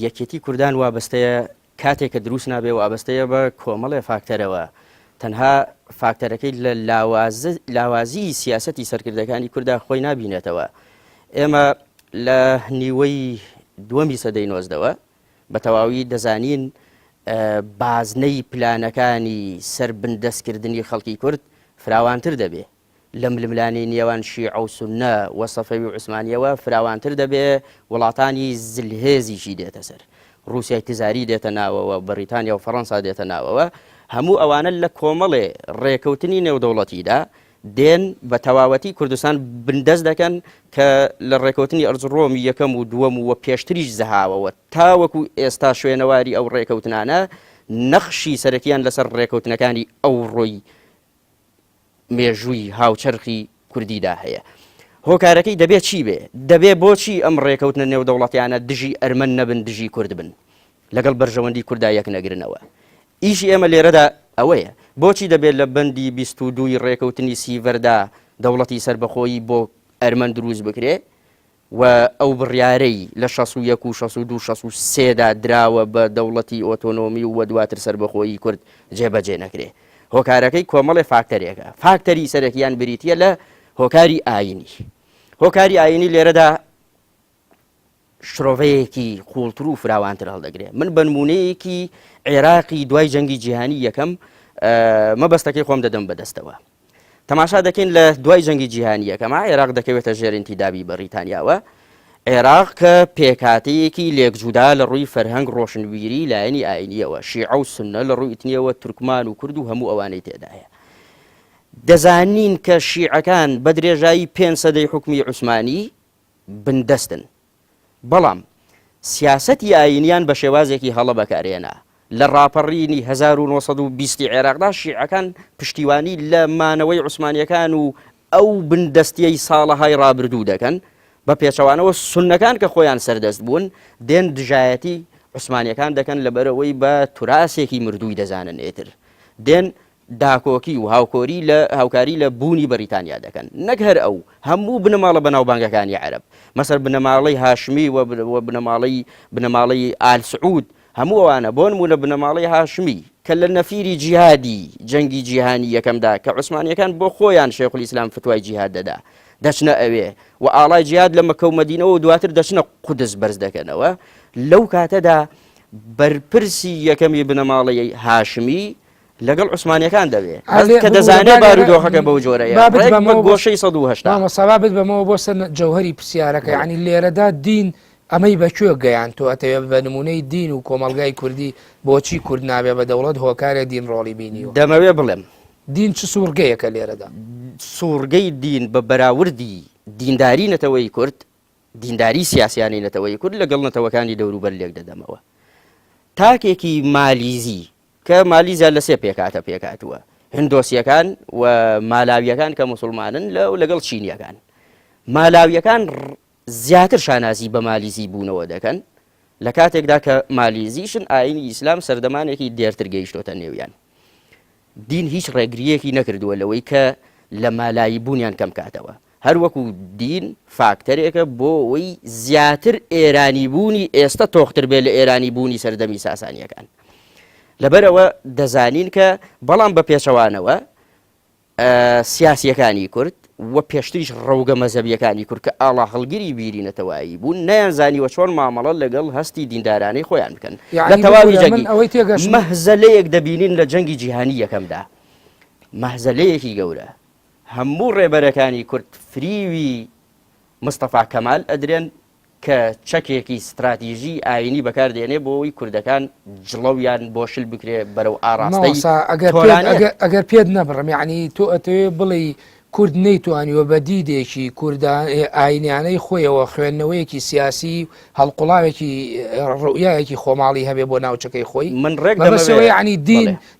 یەکێتی کوردان وابەستەیە کاتێک کە دروست نابێ و وابەستەیە بە کۆمەڵێ فاکتەرەوە تەنها فاکتەرەکەی لە لاوازی سیاسەتی سەرکردەکانی کووردا خۆی نبینێتەوە. ئێمە لە نیوەی دووەمی سەدەی نۆزدەوە بە تەواوی دەزانین بازنەی پلانەکانی سەر بندەستکردنی خەڵکی کورد فراوانتر دەبێ لە ململانی نێوان شیعە و سوننە و سەفەوی و عوسمانیەوە فراوانتر دەبێ وڵاتانی زلهێزیشی دێتە سەر. رووسیای تزاری دێتە ناوەوە بەریتانیا و فەڕەنسا دێتە ناوەوە هەموو ئەوانە لە کۆمەڵێ ڕێکەوتنی نێودەوڵەتیدا دێن بە تەواوەتی کوردستان بندەست دەکەن کە لە ڕێکەوتنی ئەرزڕۆمی یەکەم و دووەم و پێشتریش زەهاوەوە تاوەکو ئێستا شوێنەواری ئەو ڕێکەوتنانە نەخشی سەرەکیان لەسەر ڕێکەوتنەکانی ئەو ڕۆی مێژووی هاوچەرخی کوردیدا هەیە. هۆکارەکەی دەبێت چی بێ؟ دەبێت بۆچی ئەم ڕێکەوتنە نێودەوڵەتیانە دژی ئەرمەن نەبن دژی کورد بن لەگەڵ بەرژەوەندی کووردا یەک نەگرنەوە. ئیشی ئێمە لێرەدا ئەوەیە بۆچی دەبێت لە بەندی 22 ڕێکەوتنی سیڤەردا دەوڵەتی سربەخۆیی بۆ ئەرمەن دروست بکرێ و ئەو بڕیارەی لە 61 و 62 63دا دراوە بە دەوڵەتی ئۆتۆنۆمی و دواتر سربەخۆیی کورد جێبەجێ نەکرێ. هۆکارەکەی کۆمەڵێ فاکتەرێکە. فاکتەری سەرەکیان بریتیە لە هۆکاری ئاینی. هۆکاری ئاینی لێرەدا شرۆڤەیەکی قوڵتر و فراوانتر هەڵدەگرێت. من بە نمونەیەکی عێراقی دوای جەنگی جیهانی یەکەم مەبەستەکەی خۆم دەدەم بەدەستەوە. تەماشا دەکەین لە دوای جەنگی جیهانی یەکەمە عێراق دەکەوێتە ژێر ئینتیدابی بەریتانیاوە. عێراق کە پێکاتەیەکی لێکجوودا لە ڕووی فەرهەنگ ڕۆشنبیری لایەنی ئاینیەوە شیعە و سوننە لە ڕووی ئیتنیەوە تورکمان و کورد و هەموو ئەوانەی تێدایە. دەزانین کە شیعەکان بە درێژایی 5 سەدەی حکومی عوسمانی بندەستن بەڵام سیاسەتی ئاینیان بە شێوازێکی هەڵە بەکارێنا. لە ڕاپەڕینی 1920 عێراقدا شیعەکان پشتیوانی لە مانەوەی عوسمانیەکان و ئەو بندەستیەی ساڵەهای ڕابردوو دەکەن بە پێچەوانەوە سوننەکان کە خۆیان سەردەست بوون دێن دژایەتی عوسمانیەکان دەکەن لەبەرەوەی بە توراسێکی مردووی دەزانن ئێتر دێن داکۆکی و هاوکاری لە بوونی بەریتانیا دەکەن نەک هەر ئەو هەموو بنەماڵە بەناوبانگەکانی عەرەب مەسەر بنەماڵەی هاشمی و بنەماڵەی ئال سعود هەموو ئەوانە بۆ نمونە بنەماڵەی هاشمی کە لە نەفیری جیهادی جەنگی جیهانی یەکەمدا کە عوسمانیەکان بۆ خۆیان شێخ الئیسلام فتوای جیهاد دەدا دەچنە ئەوێ و ئاڵای جیهاد لە مەکە و مەدینەوە و دواتر دەچنە قودس بەرز دەکەنەوە لەو کاتەدا بەرپرسی یەکەمی بنەماڵەی هاشمی لەگەڵ عوسمانیەکان دەبێت کە دەزانێت بارودۆخەکە بەو جۆرەیە گۆشەی 180 سەبابت بەمەوە بۆ سەر جەوهەری پرسیارەکە یعنی لێرەدا دین ئەمەی بەکوێ گەیان تۆ ئەتەوێت بە نمونەی دین و کۆمەلگای کوردی بۆچی کورد نابێ بە دەوڵەت هۆکارە دین ڕۆڵی بینیوە دەمەوێ بڵێم دین چ سوورگەیەکە لێرەدا سوورگەی دین بە بەراوردی دینداری نەتەوەی کورد دینداری سیاسیانی نەتەوەی کورد لەگەڵ نەتەوەکانی دەوروبەر لێک دەدەمەوە تاکێکی مالیزی کە مالیزیا لە سێ پێکاتوە هندۆسیەکان و مالاویەکان کە موسڵمانن لەگەڵ چینیەکان مالاویەکان زیاتر شانازی بە مالیزی بوونەوە دەکەن لە کاتێکدا کە مالیزیشن ئاینی ئیسلام سەردەمانێکی دێرتر گەیشتۆتە نێویان دین هیچ ڕێگریەکی نەکردووە لەوەی کە لە مالایی بوونیان کەم کاتەوە هەروەکو دین فاکتەرێکە بۆ ئەوەی زیاتر ئێرانی بوونی ئێستا تۆختر بێت لە ئێرانی بوونی سەردەمی ساسانیەکان لەبەرەوە دەزانین کە بەڵام بە پێچەوانەوە سیاسیەکانی کورد وە پێشتریش ڕەوگە مەزەبیەکانی کورد کە ئاڵا هەڵگیری بیرینەتەوایی بوون نەیانزانیوە چۆن مامەڵە لەگەڵ هەستی دیندارانەی خۆیان بکەن لە تەواوی جەنگی مەهزەلەیەک دەبینین لە جەنگی جیهانی یەکەمدا مەهزەلەیەکی گەورە هەموو ڕێبەرەکانی کورد فریوی مستەفا کەمال ئەدرێن کە چەکێکی استراتیژی ئاینی بەکاردێنێ بۆەوەی کوردەکان جڵەویان بۆ شل بکرێ بەرەو ئاراستەی ئەگەر پێت نەبڕم یعنی تۆ ئەتەوێ بڵێ کورد نەیتوانیوە بە دیدێکی کوردان ئاینیانەی خۆیەوە خوێندنەوەیەکی سیاسی هەڵقوڵاوێکی ڕوئایەکی خۆماڵی هەبێ بۆ ناوچەکەی خۆی من ڕێک بەسەوەی عنی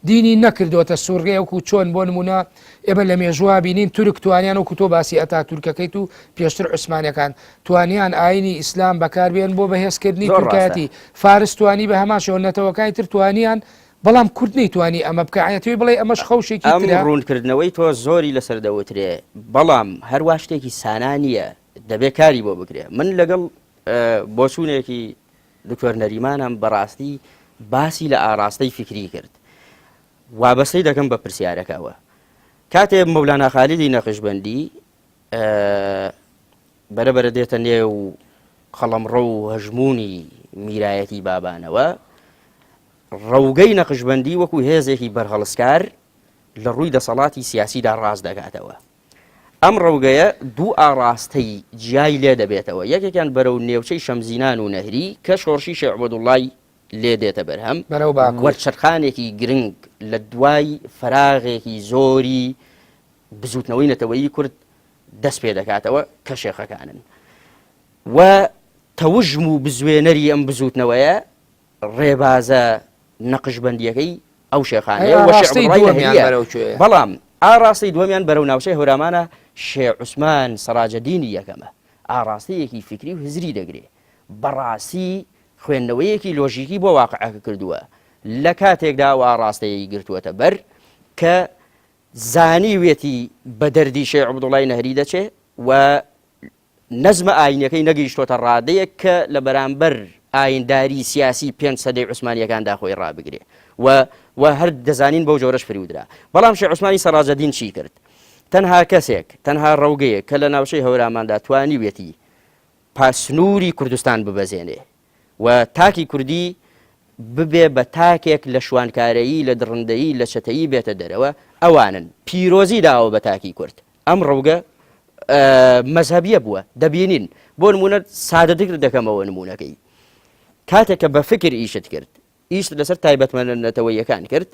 دینی نەکردوتە سوورگەیە وەکو چۆن بۆ نمونە ئێمە لە مێژووا بینین تورک توانیان وەکو تۆ باسی ئەتا تورکەکەیت و پێشتر عوسمانیەکان توانیان ئاینی ئیسلام بەکاربێن بۆ بەهێزکردنی تورکایەتی فارس توانی بە هەمان شێوەنەتەوەکانی تر توانیان بەڵام کورد نەیتوانی ئەمە بکایەتەوەی بڵێ ئەمەش خەوشێکی ئەم ڕوونکردنەوەی تۆ زۆری لەسەر دەوترێ بەڵام هەروە شتێکی سانانیە دەبێت کاری بۆ بکرێ من لەگەڵ بۆچوونێکی دکتۆر نەریمانم بەڕاستی باسی لە ئاراستەی فکری کرد وابەستەی دەکەم بە پرسیارەکەوە کاتێ مەولانا خالیدی نەخشبەندی بەرەبەرە دێتە نێو خەڵەمڕە و هەژمونی میرایەتی بابانەوە ڕەوگەی نەخشبەندی وەکو هێزێکی بەرهەڵسکار لە ڕووی دەسەڵاتی سیاسیدا ڕاست دەکاتەوە ئەم ڕەوگەیە دوو ئاراستەی جیای لێ دەبێتەوە یەکێکیان بەرەو نێوچەی شەمزینان و نەهری کە شۆڕشی شێخ عەبدوڵڵای لێ دێتە بەرهەم وەرچەرخانێکی گرنگ لە دوای فراغێکی زۆری بزوتنەوەی نەتەوەیی کورد دەست پێ دەکاتەوە کە شێخەکانن و تەوژم و بزوێنەری ئەم بزوتنەوەیە ڕێبازە نەقشبەندیەکەی ئەو شێخانەیە بەڵام ئاڕاستی دووەمیان بەرەو ناوچەی هەورامانە شێخ عوسمان سەراجەدینی یەکەمە ئاڕاستەیەکی فکری و هزری دەگرێت بەڕاستی خوێندنەوەیەکی لۆژیکی بۆ واقعەکە کردووە لە کاتێکدا و ئاڕاستەیەکی گرتووەتە بەر کە زانیوێتی بە دەردی شێخ عەبدوڵڵای نەهری دەچێت و نەزمە ئاینەکەی نەگەیشتۆتە ڕادەیەک کە لە بەرامبەر ئاینداری سیاسی 5 سەدەی عوسمانیەکاندا خۆی ڕابگرێ و هەر دەزانین بەو جۆرەش فریودرا بەڵام شێخ عوسمانی سەراجەدین چی کرد تەنها کەسێک تەنها ڕەوگەیەک کە لە ناوچەی هەوراماندا توانیوێتی پاسنووری کوردستان ببەزێنێ و تاکی کوردی ببێ بە تاکێک لە شوانکارایی لە دڕندەیی لە چەتەیی بێتە دەرەوە ئەوانن پیرۆزی داوە بە تاکی کورد ئەم ڕەوگە مەزهەبیە بووە دەبینین بۆ نمونە سادەتر دەکەمەوە نمونونەکەی کاتێککە بە فکر ئیشت کرد ئیشت لەسەر تایبەتمەندەتەوەیەکان کرد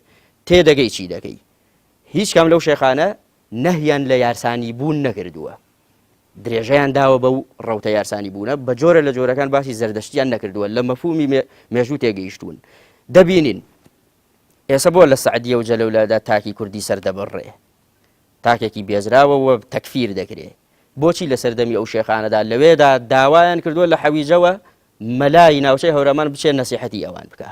تێدەگەی چی دەکەی هیچ کام لەو شێخانە نەهیان لە یارسانی بوون نەکردووە درێژەیان داوە بەو ڕەوتە یارسانی بوونە بە جۆرە لە جۆرەکان باسی زەردەشتیان نەکردووە لە مەفهومی مێژوو تێگەیشتون دەبینین ئێستا بۆ لە سەعدیە و جەلەولەدا تاکی کوردی سەردەبڕێ تاکێکی بێزراوە و تەکفیر دەکرێت بۆچی لە سەردەمی ئەو شێخانەدا لەوێدا داوایان کردووە لە حەویجەوە مەلای ناوچەی هەورەمان بچێت نەسیحەتی ئەوان بکە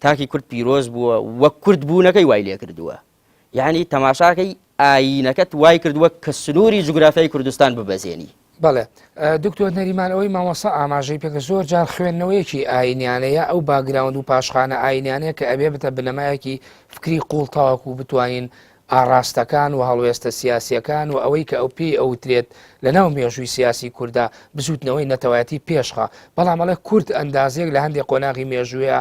تاکی کورد پیرۆز بووە وەک کورد بوونەکەی وای لێ کردووە یعنی تەماشاکەی ئاینەکەت وای کردووە کە سنووری جوگرافیای کوردستان ببەزێنی بەڵێ دکتۆر نەریمان ئەوەی مامۆستا ئاماژەی پێکە زۆر جار خوێندنەوەیەکی ئاینیانەیە ئەو باگراوند و پاشخانە ئاینیانەیە کە ئەبێ بتە بنەمایەکی فکری قوڵتاوەکو بتوانین ئاراستەکان و هەڵوێستە سیاسیەکان و ئەوەی کە ئەو پێی ئەوترێت لە ناو مێژووی سیاسی کووردا بزوتنەوەی نەتەوایەتی پێشخە بەڵام ئەڵێ کورد ئەندازێک لە هەندێک قۆناغی مێژوویە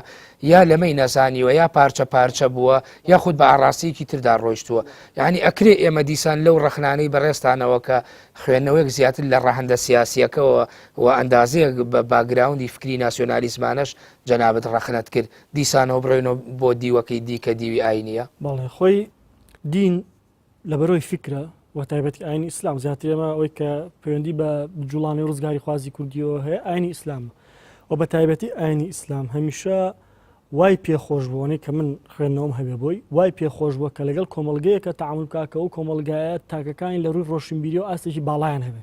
یا لەمەی نەزانیوە یا پارچە پارچە بووە یاخود بە ئاراستەیەکی تردا ڕۆیشتووە یعنی ئەکرێ ئێمە دیسان لەو ڕەخنانەی بەڕێستانەوە کە خوێندنەوەیەک زیاتر لە ڕەهەندە سیاسیەکەەوە و ئەندازەیەک بە باگراوندی فکری ناسیۆنالیزمانەش جەنابەت ڕەخنەت کرد دیسانەوە بڕۆینەوە بۆ دیوەکەی دیکە دیوی ئاینیە بەڵێ خۆی دین لە بەرۆی فکرە و تایبەتی ئاینی ئیسلام زیاتر ئێمە ئەوەی کە پەیوەندی بە جوڵانی ڕزگاری خوازی کوردیەوە هەیە ئاینی ئیسلام و بە تایبەتی ئاینی ئیسلام هەمیشە وای پێخۆش بوونەی کە من خوێندنەوەم هەبێ بۆی وای پێخۆش بووە کە لەگەڵ کۆمەڵگەیەکە تەعامل بکات و کۆمەڵگایە تاکەکانی لە ڕووی ڕۆشنبیری و ئاستێکی باڵایان هەبێ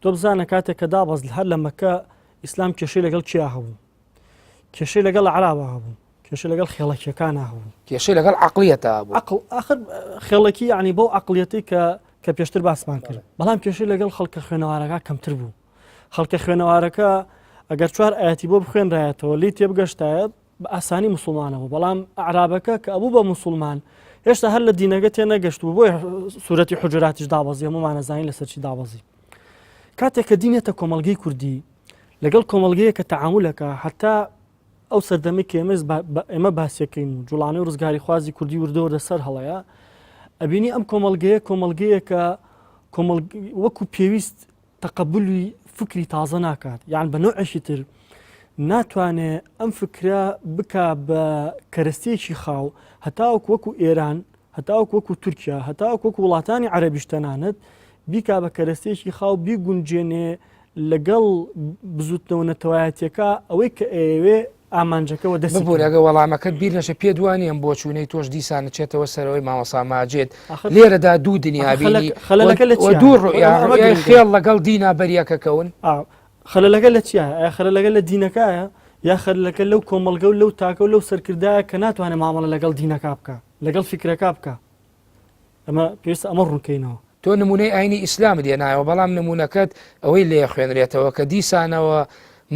تۆ بزانە کاتێک کە دابەز هەر لە مەکە ئیسلام کێشەی لەگەڵ چیا هەبوو کێشەی لەگەڵ عەرابا هەبوو کێشە لەگەڵ خێڵەکیەکان هەبوو کێشەی لەگەڵ عەقڵیەتە بوو. عقل آخر خێڵەکی یعنی بۆ عقڵیەتی کە پێشتر باسمان کرد بەڵام کێشەی لەگەڵ خەڵکە خوێنەوارەکە کەمتر بوو. خەڵکە خوێنەوارەکە ئەگەر 4 ئاەتی بۆ بخوێنرایەتەوە لی تێبگەشتایە بە ئاسانی موسڵمانەوە بەڵام عرابەکە کە ئەبوو بە موسڵمان هێشتا هەر لە دینەکە تێ نەگەشت بوو بۆی سوورەتی حوجراتیش دابەزی هەمومان نەزانین لەسەرچی دابەزی. کاتێک کە دینێتە کۆمەڵگەی کوردی لەگەڵ کۆمەڵگەیە کە تەعامولەکە حتا ئەو سەردەمی کە ئێمە باسیەکەین و جوڵانەی ڕزگاری خوازی کوردی وردەوە لەسەر هەڵەیە ئەبینی ئەم کۆمەڵگەیە کە وەکو پێویست تەقەبولی فکری تازە ناکات یان بە نوعێکی تر ناتوانێت ئەم فکرە بکە بە کەرەستەیەکی خاو هەتاوەک وەکو ئێران هەتاوەک وەکو تورکیا هەتاوەک وەکو وڵاتانی عەرەبیش تەنانەت بیکا بە کەرەستەیەکی خاو بیگونجێنێ لەگەڵ بزوتنەوە نەتەوایەتیەکە ئەوەی کە ئێوێ ئامانجەکەەوە دەست ببوورەگە وەڵامەکەت بیر نەشە پێ دوانیم بۆ چوونەی تۆش دیسان نچێتەوە سەرەوەی مامۆستا ماجێت لێرەدا دوو دنیا بینی دوو ڕوئیان خێڵ لەگەڵ دینا بەریەکەکەون خەلەلەکە لە چیە؟ ئایا خەلەلەکە لە دینەکەیە یا خەلەلەکە لەو کۆمەڵگە و لەو تاکە و لەو سەرکردایە کە ناتوانێت مامەڵە لەگەڵ دینەکە بکە لەگەڵ فکرەکە بکە ئەمە پێویستە ئەمە ڕوونکەینەوە. تۆ نمونەی ئاینی ئیسلامت دێنایەوە بەڵام نمونونەکەت ئەوەی لێ خوێنرێتەوە کە دیسانەوە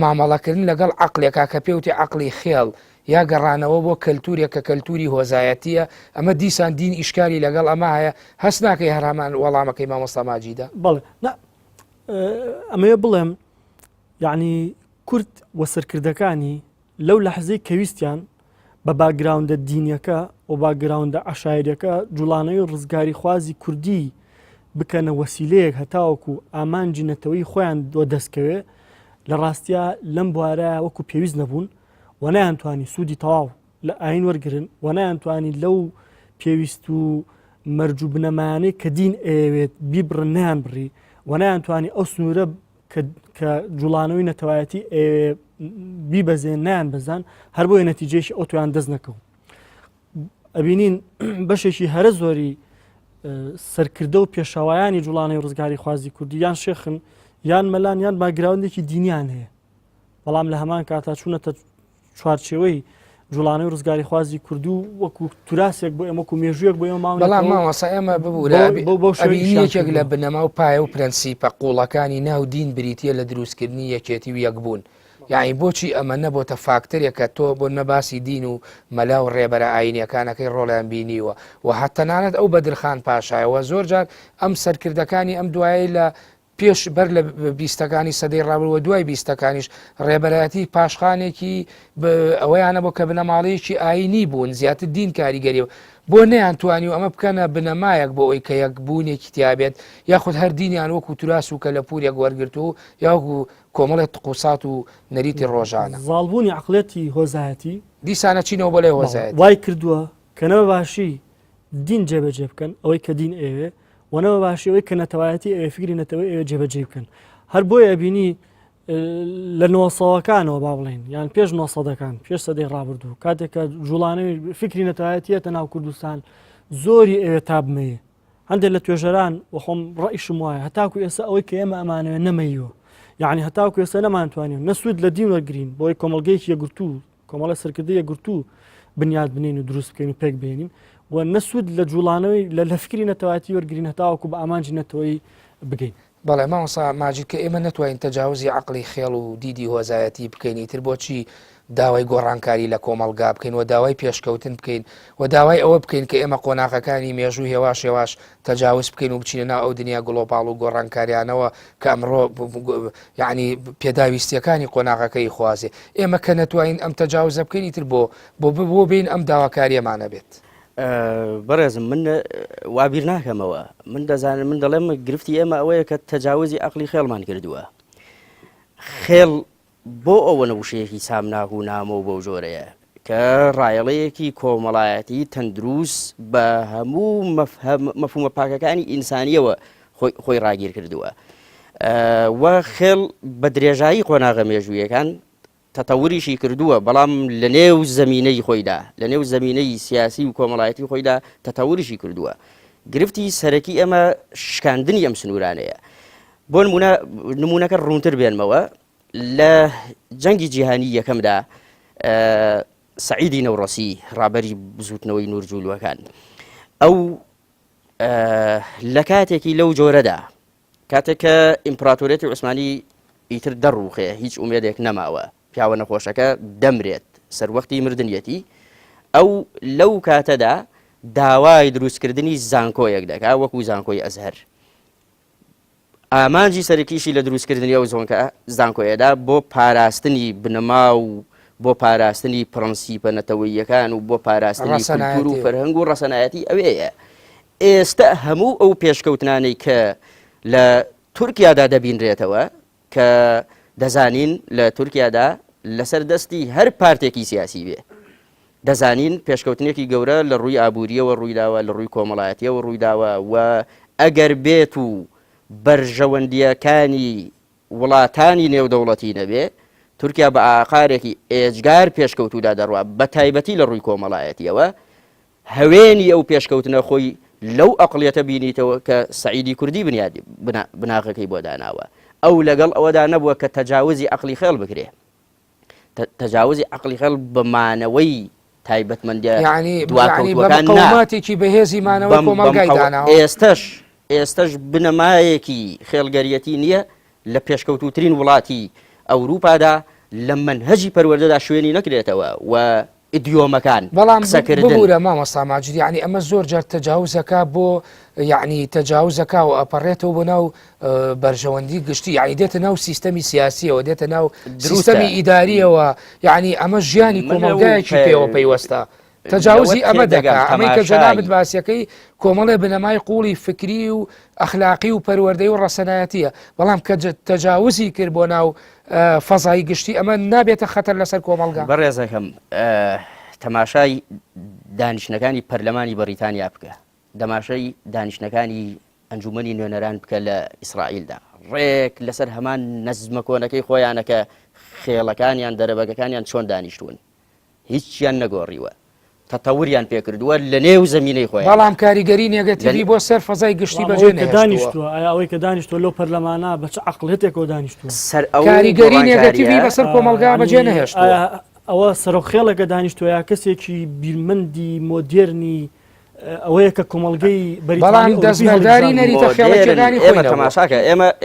مامەڵەکردن لەگەڵ عەقلێکا کە پێوتی عەقڵی خێڵ یا گەڕانەوە بۆ کەلتورێک کە کەلتوری هۆزایەتیە ئەمە دیسان دین ئیشکالی لەگەڵ ئەمە هەیە هەست ناکەی هەرامان وەڵامەکەی مامۆستا ماجیدا. بەڵێ ئەمەیە بڵێم یعنی کورد وە سەرکردەکانی لەو لەحزەی کەویستیان بە باگراوندە دینیەکە و باگراوندە عەشایرەکە جوڵانەی ڕزگاری خوازی کوردی بکەنە وەسیلەیەک هەتاوەکو ئامانجی نەتەوەی خۆیان دۆ دەستکەوێ لە ڕاستیە لەم بوارە وەکو پێویست نەبوون و نەیانتوانی سوودی تەواو لە ئاین وەرگرن و نەیانتوانی لەو پێویست و مەرج و بنەمایانەی کە دین ئەوێت بیبڕن نیان بڕی و نەیانتوانی ئەو سنوورە کە جوڵانەوەی نەتەوایەتی بیبەزێن نیان بەزان هەر بۆیە نەتیجەیەکی ئەو تویان دەست نەکەوت. ئەبینین بەشێکی هەرە زۆری سەرکردە و پێشەوایانی جوڵانەی ڕزگاری خوازی کوردی یان شێخن یان مەلان یان باگراوندێکی دینیان هەیە بەڵام لە هەمان کاتا چوونەتە چوارچێوەی جوڵانەی ڕزگاری خوازی کوردی و وەکو توراسێک بۆ ئێمە و مێژوویەک بۆ ئێمە ماوە بەڵام ماوەسا ئێمە ببوورەبینیەکێک لە بنەما و پایە و پرەنسیپە قوڵەکانی ناو دین بریتە لە دروستکردنی یەکێتی و یەکبوون یعنی بۆچی ئەمە نەبۆتە فاکتەرێکە تۆ بۆ نەباسی دین و مەلا و ڕێبەرە ئاینیەکانەکەی ڕۆڵیان بینیوە و هەتەنانەت ئەو بەدرخان پاشایەوە زۆر جار ئەم سەرکردەکانی ئەم دوایی لە پێش بەر لە بیستەکانی سەدەی ڕابردووە دوای بیستەکانیش ڕێبەرەتی پاشخانێکی ئەوەیانە بۆ کە بنەماڵەیەکی ئاینی بوون زیاتر دین کاریگەریەوە بۆ نەیانتوانی و ئەمە بکەنە بنەمایەک بۆ ئەوی کە یەکبوونێکی تیابێت یاخود هەر دینیان وەکو توراس و کە لە پورێک وەرگرت و یاوەکو کۆمەڵێت تقوسات و نەریتی ڕۆژانە زاڵبوونی عەقڵێتی هۆزایەتی دیسانە چینەوە بۆ لای هۆزایەتی وای کردووە کە نەوە باشی دین جێبەجێ بکەن ئەوەی کە دین ئێوێ وەنەوە باشی ئەوەی کە نەتەوایەتی ئەوێ فکری نەتەوەی ئێوە جێبەجێ بکەن هەر بۆیە ئەبینی لە نۆسەوەکانەوە با بڵێن یان پێش نۆسەدەکان پێش سەدەی ڕابردوو کاتێککە جوڵانەوەی فکری نەتەوایەتیەتە ناو کوردستان زۆری ئێوە تا بمەیە هەندێک لە توێژەران وخۆم ڕئیشم وایە هەتاکو ئێستا ئەوەی کە ئێمە ئەمانەوە نەمەیوە یعنی هەتاکو ئێستا نەمانتوانین نەسوود لە دین وەرگرین بۆی کۆمەڵگەیەکی یەکگرتوو کۆمەڵە سەرکردەی یەکگرتوو بنیاد بنین و دروست بکەین و پێک بێنین و نەسوود لە جوڵانەوەی لە فکری نەتەوایەتی وەرگرین هەتاوەکو بە ئامانجی نەتەوەی بگەین. بەڵێ مامۆستا ماجید کە ئێمە نەتوانین تەجاوزی عەقڵی خێڵ و دیدی هۆزایەتی بکەین ئیتر بۆچی داوای گۆڕانکاری لە کۆمەڵگا بکەین و داوای پێشکەوتن بکەین و داوای ئەوە بکەین کە ئێمە قۆناغەکانی مێژوو هێواش تەجاوز بکەین و بچینە ناو ئەو دنیا گڵۆپاڵ و گۆڕانکاریانەوە کە ئەمڕۆ یعنی پێداویستیەکانی قۆناغەکەی خوازێ ئێمە کە نەتوانین ئەم تەجاوزە بکەین ئیتر بۆ بین ئەم داواکاریەمانە بێت. بەڕێزم من وابیر ناکەمەوە من دەزانم من دەڵێم گرفتی ئێمە ئەوەیە کە تەجاوزی عەقڵی خێڵمان کردووە خێڵ بۆ ئەوە نەوشەیەکی سامناک و نامە و بەو جۆرەیە کە ڕایەڵەیەکی کۆمەڵایەتی تەندروست بە هەموو مەفهومە پاکەکانی ئینسانیەوە خۆی ڕاگیر کردووە و خێڵ بە درێژایی قۆناغە مێژوویەکان تەتەوریشی کردووە بەڵام لە نێو زەمینەی خۆیدا لە نێو زەمینەی سیاسی و کۆمەڵایەتی خۆیدا تەتەوریشی کردووە گرفتی سەرەکی ئەمە شکاندنی ئەم سنوورانەیە بۆ نمونونەکە ڕوونتر بێنمەوە لە جەنگی جیهانی یەکەمدا سعیدی نەوڕەسی ڕابەری بزوتنەوەی نورجوولوەکان ئەو لە کاتێکی لەو جۆرەدا کاتێک کە ئیمپراتۆریەتی عوسمانی ئیتر دەڕوخێ هیچ ئومێدێک نەماوە پیاوە نەخۆشەکە دەمرێت سەروەختی مردنیەتی ئەو لەو کاتەدا داوای دروستکردنی زانکۆیەک دەکا وەکو زانکۆی ئەزهەر ئامانجی سەرکیشی لە دروستکردنی ئەو زانکۆیەدا بۆ پاراستنی بنەما و بۆ پاراستنی پرەنسیپە نەتەوەییەکان و بۆ پاراستنی کولتور و فەرهەنگ و ڕەسەنایەتی ئەوەیە ئێستا هەموو ئەو پێشکەوتنانەی کە لە تورکیادا دەبینرێتەوە کە دەزانین لە تورکیادا لەسەر دەستی هەر پارتێکی سیاسی بێ دەزانین پێشکەوتنێکی گەورە لە ڕووی ئابووریەوە ڕوویداوە لە ڕووی کۆمەڵایەتیەوە ڕوویداوە و ئەگەر بێت و بەرژەوەندیەکانی وڵاتانی نێودەوڵەتی نەبێ تورکیا بە ئاقارێکی ئێجگار پێشکەوتودا دەڕوا بە تایبەتی لە ڕووی کۆمەڵایەتیەوە هەوێنی ئەو پێشکەوتنە خۆی لەو ئەقڵیەتە بینیتەوە کە سعیدی کوردی بنیادی بناغەکەی بۆ داناوە ئەو لەگەڵ ئەوەدا نەبووە کە تەجاوزی عەقڵی خێڵ بکرێ تەجاوزی عەقڵی خێڵ بەمانەوەی تایبەتمەندیە دواکەوتوەکان قەوماتێکی بەهێزی مانەوەی کۆمەڵگای داناوە ئێستش بنەمایەکی خێڵگەریەتی نییە لە پێشکەوتوترین وڵاتی ئەوروپادا لە منهەجی پەروەردەدا شوێنی نەکرێتەوە و ئیدیۆمەکان قسەکردن ببوورە مامۆستا ماجید یعنی ئەمە زۆر جار تەجاوزەکە بۆ یعنی تەجاوزەکە و ئەپەڕێتەوە بۆ ناو بەرژەوەندی گشتی یعنی دێتە ناو سیستەمی سیاسیەوە دێتە ناو سیستەمی ئیداریەوە یعنی ئەمە ژیانی کۆمەڵگایەکی پێوە پەیوەستە تەجاوزی ئەمە دەکا ئەمەی کە جەنابەت باسیەکەی کۆمەڵێ بنەمای قوڵی فکری و ئەخلاقی و پەروەردەی و ڕەسەنایەتیە بەڵام کە تەجاوزی کرد بۆ ناو فەزای گشتی ئەمە نابێتە خەتەر لەسەر کۆمەڵگا بەڕێزەکەم تەماشای دانیشتەکانی پەرلەمانی بەریتانیا بکە دەماشای دانیشتەکانی ئەنجومەنی نوێنەران بکە لە ئیسرائیلدا ڕێک لەسەر هەمان نەزمە کۆنەکەی خۆیانەکە خێڵەکانیان دەرەبەگەکانیان چۆن دانیشتون هیچیان نەگۆڕیوە تەتەوریان پێکردووە لە نێو زەمینەی خۆیان بەڵام کاریگەری نێگەتیڤی بۆ سەر فەزای گشتی بەجێ دانیشتووە ئەوەی کە دانیشتوە لەو پەرلەمانە بە چ عەقڵێتێکەوە دانیشتووە کاریگەری نێگەتیڤی بەسەر کۆمەڵگا بەجێ نەهێشتووە ئەوە سەرۆخێڵەکە دانیشتووە یا کەسێکی بیرمەندی مۆدێرنی ئەوەیە کە کۆمەڵگەی بەڵام دەستبەرداری نەریتە خێڵەکێدانی ئێمە تەماشاکە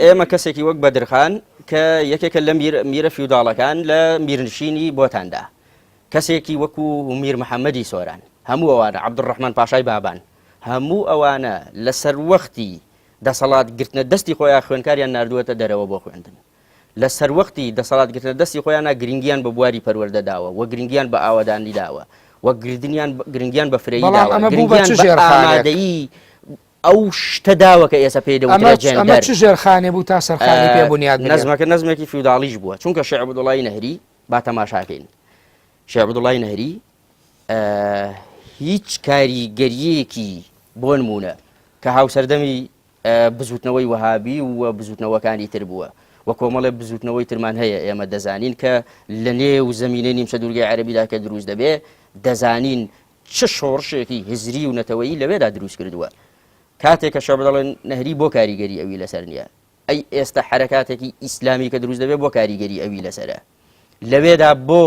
ئێمە کەسێکی وەک بەدرخان کە یەکێکە لە میرە فیوداڵەکان لە میرنشینی بۆتاندا کەسێکی وەکو میر محەممەدی سۆران هەموو ئەوانە عەبدوڕەحمان پاشای بابان هەموو ئەوانە لە سەروەختی دەسەڵاتگرتنە دەستی خۆیان خوێنکاریان نردووەتە دەرەوە بۆ خوێندن لە سەروەختی دەسەڵاتگرتنە دەستی خۆیانە گرنگیان بە بواری پەروەردەداوە و گرنگیان بە ئاوەدانی داوە و گرنگیان بە فرەیی داوە گرنگیان بە ئامادەیی ئەو شتە داوە کە ئێستا پێی دەوترێت جێندەر ئەمە چ ژێرخانێ بوو تا سەرخانی پێ بنیاد نەزمەکە نەزمێکی فیوداڵیش بووە چونکە شێخ عەبدوڵڵای نەهری با تەماشاکەین شێخ عەبدوڵڵای نەهری هیچ کاریگەریەکی بۆ نمونە کە هاوسەردەمی بزوتنەوەی وەهابی و بزوتنەوەکانی تر بووە و کۆمەڵێ بزوتنەوەی ترمان هەیە ئێمە دەزانین کە لە نێو زەمینەی نیمچە دوورگەی عەرەبیدا کە دروست دەبێ دەزانین چ شۆڕشێکی هزری و نەتەوەیی لەوێدا دروست کردووە کاتێک کە شێخ عەبدوڵڵای نەهری بۆ کاریگەری ئەوی لەسەر نییە ئەی ئێستا حەرەکاتێکی ئیسلامی کە دروست دەبێت بۆ کاریگەری ئەوی لەسەرە لەوێدا بۆ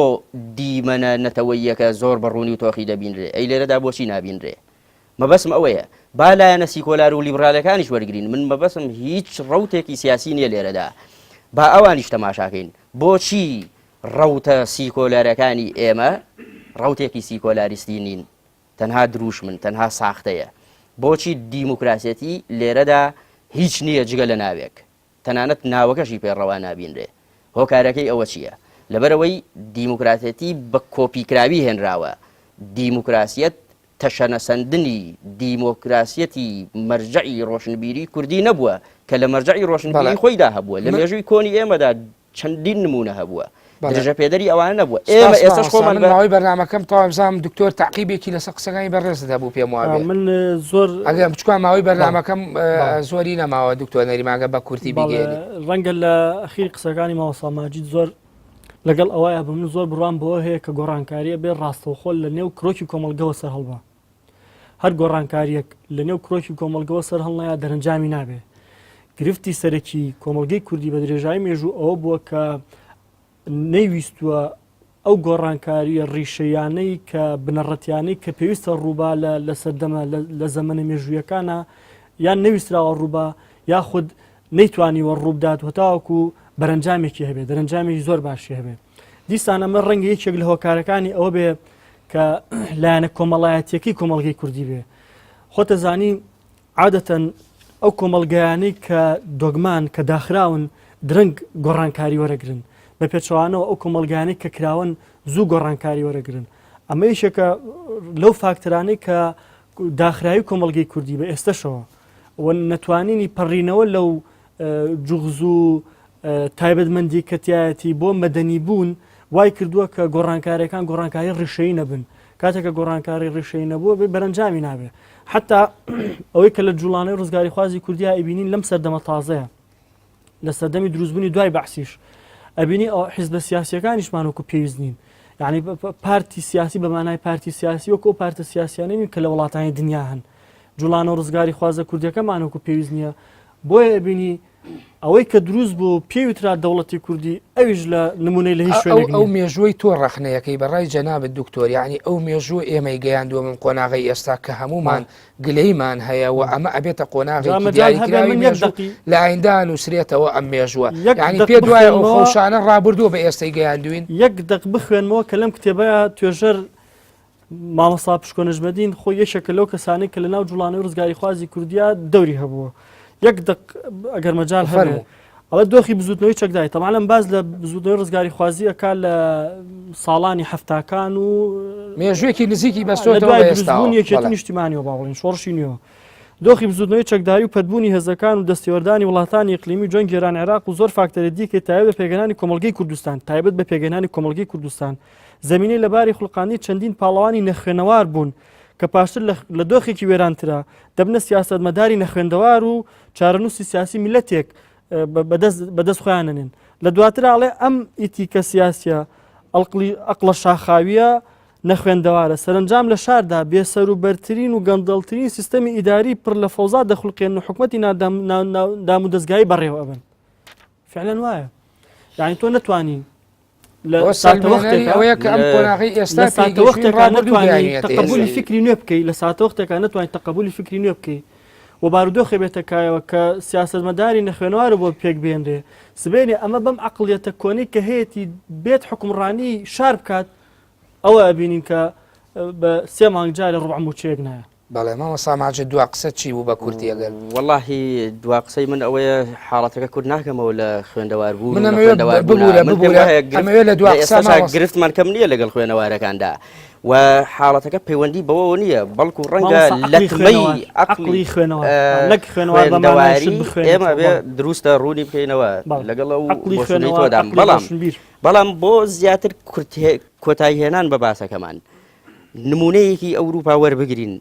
دیمەنە نەتەوەییەکە زۆر بەڕوونی و تۆخی دەبینرێ ئەی لێرەدا بۆچی نابینرێ مەبەسم ئەوەیە با لایەنە سیکۆلار و لیبرالەکانیش وەرگرین من مەبەسم هیچ ڕەوتێکی سیاسی نییە لێرەدا با ئەوانیش تەماشاکەین بۆچی ڕەوتە سیکۆلارەکانی ئێمە ڕەوتێکی سیکۆلاریستی نین تەنها دروشمن تەنها ساختەیە بۆچی دیموکراسیەتی لێرەدا هیچ نییە جگە لە ناوێک تەنانەت ناوەکەشی پێڕەوا نابینرێ هۆکارەکەی ئەوە چییە لەبەرەوەی دیموکراسیەتی بە کۆپیکراوی هێنراوە دیموکراسیەت تەشەنەسەندنی دیموکراسیەتی مەرجعی ڕۆشنبیری کوردی نەبووە کە لە مەرجعی ڕۆشنبیری خۆیدا هەبووە لە مێژووی کۆنی ئێمەدا چەندین نمونە هەبووە درێژە پێدەری ئەوانە نەبووە ئێمە ئێستاش خۆمان ماوەی بەرنامەکەم تەوامزام دکتۆر تەعقیبێکی لەسەر قسەکانی بەڕێزدا بوو پێم وابێ من زۆر ئەگەر بچکوان ماوەی بەرنامەکەم زۆری نەماوە دکتۆر نەریماگە بە کورتی بگێنی ڕەنگە لە ئەخیر قسەکانی مامۆستا ماجید زۆر لەگەڵ ئەوەیە بە من زۆر بڕوان بەوە هەیە کە گۆڕانکاریە بێ ڕاستەوخۆ لە نێو کرۆکی کۆمەڵگەوە سەر هەڵبا هەر گۆڕانکاریەک لە نێو کرۆکی کۆمەڵگەوە سەر هەڵنەیە دەرەنجامی نابێ گرفتی سەرەکی کۆمەڵگەی کوردی بە درێژایی مێژوو ئەوە بووە کە نەیویستووە ئەو گۆڕانکاریە ڕیشەیانەی کە بنەڕەتیانەی کە پێویستە ڕووبا لە سەردەمە لە زەمەنە مێژوویەکانە یان نەویستراوە ڕووبا یاخود نەیتوانیوە ڕووبدات وتاوەکو بەرەنجامێکی هەبێت دەرەنجامێکی زۆر باشی هەبێت دیسان ئەمە ڕەنگە یەکێک لە هۆکارەکانی ئەوە بێ کە لایەنە کۆمەڵایەتیەکەی کۆمەڵگەی کوردی بێ خۆتە زانی عادەتەن ئەو کۆمەڵگەیانەی کە دۆگمان کە داخراون درەنگ گۆڕانکاری وەرەگرن بە پێچوانەوە ئەو کۆمەلگانەی کە کراون زوو گۆڕانکاری وەرەگرن ئەمە یشێکە لەو فاکتەرانەی کە داخراوی کۆمەلگەی کوردی بە ئێستاشەوە و نەتوانینی پەڕینەوە لەو جوغز و تایبەتمەندی کەتیایەتی بۆ مەدەنی بوون وای کردووە کە گۆڕانکاریەکان گۆڕانکاری ڕیشەیی نەبن کاتێککە گۆڕانکاری ڕیشەیی نەبووە بێ بەرەنجامی نابێ حتا ئەوەی کە لە جوڵانەی ڕزگاری خوازی کوردیا ئەبینین لەم سەردەمە تازەیە لە سەردەمی دروستبوونی دوای بەحسیش ئەبینی ئەو حیزبە سیاسیەکانیشمان وەکو پێویست نین یعنی پارتی سیاسی بەمانای پارتی سیاسی وەکو پارتە سیاسیانین کە لە وڵاتانی دنیا هەن جوڵانە و ڕزگاری خوازە کوردیەکەمان وەکو پێویست نییە بۆیە ئەبینی ئەوەی کە دروست بوو پێویسترا دەوڵەتی کوردی ئەویش لە نمونەی لە هیچ شوێنێک ئەو مێژووی تۆ ڕەخنەیەکەی بەڕای جەنابەت دکتۆر یعنی ئەو مێژوو ئێمەی گەیاندووە من قۆناغی ئێستا کە هەمومان گلەیمان هەیە و ئەمە ئەبێتە قۆناغی دیاریکراوی لە ئایندە نووسرێتەوە ئەم مێژووە یعنی پێ دوایە ئەو خەوشانە ڕابردووە بە ئێستای گەیاندوین یەک دەق بخوێنمەوە کە لەم کتێبەیە توێژەر مامۆستا پشکۆ نەژمەدین خۆی یەکێکە لەو کەسانەی کە لە ناو جوڵانەی ڕزگاری خوازی کوردیا دەوری هەبووە یەک دەق ئەگەر مەجال هەبێ ئەڵە دۆخی بزوتنەوەی چەکدای تەمالەم باز لە بزوتنەوەی ڕزگاری خوازی ئەکا لە ساڵانی هەفتاکان و مێژوویەکی نزیکی بەستۆتەوە ئێستابوون یەکێتی نیشتیمانیەوە باوەڵین شۆڕشی نیوە دۆخی بزوتنەوەی چەکداری و پەتبوونی هێزەکان و دەستێوەردانی وڵاتانی ئیقلیمی جۆن گێران عێراق و زۆر فاکتەرە دیکە تایبەت بە پێگەنانی کۆمەڵگەی کوردستان تایبەت بە پێگەنانی کۆمەڵگەی کوردستان زمینەی لەباری خوڵقاندنی چەندین پاڵەوانی نەخوێنەوار بوون کە پاشتر لە دۆخێکی وێرانترا دەبنە سیاسەتمەداری نەخوێندەوار و چارەنووسی سیاسی میلەتێک بەدەست خۆیانەنێن لە دواتر ئاڵێ ئەم ئیتیکە سیاسیە ئەقڵە شاخاویە نەخوێندەوارە سەرنجام لە شاردا بێسەر و بەرترین و گەندەڵترین سیستەمی ئیداری پڕ لە فەوزا دەخڵقێن و حکومەتی نادام و دەستگای بەڕێوە ئەبن فعلەن وایە یعنی تۆ نەتوانی لە تەقبولی فکری نوێ بکەی لە ساتەوەختێکە نەتوانین تەقبولی فکری نوێ بکەی و بارودۆخێ بێتەکایەوە کە سیاسەتمەداری نەخوێنەوارە بۆ پێک بێنرێ سبێنێ ئەمە بەم عەقڵیەتە کۆنەی کە هەیەی بێت حکومڕانی شار بکات ئەوە ئەبینین کە بە 3 مانگ جارێ ڕوبع موچەیەک نایە بەڵێ مامۆستا ماجد دوا قسە چی بوو بە کوردی ئەگەر واللهی دوا قسەی من ئەوەیە حاڵەتەکە کورد ناکەمەوە لە خوێندەوار بوو ئەمەوێت لە دوا گرفتمان کەم نییە لەگەڵ خوێنەوارەکاندا و حاڵەتەکە پەیوەندی بەوە نییە بەڵکو ڕەنگە لەتمەی عەقڵی خوێنەواری ئێمە بێ دروستە ڕوونی بکەینەوە لەگەڵ ئەو بۆشونەوەدام بەڵام بۆ زیاتر کۆتاییهێنان بە باسەکەمان نمونەیەکی ئەوروپا وەربگرین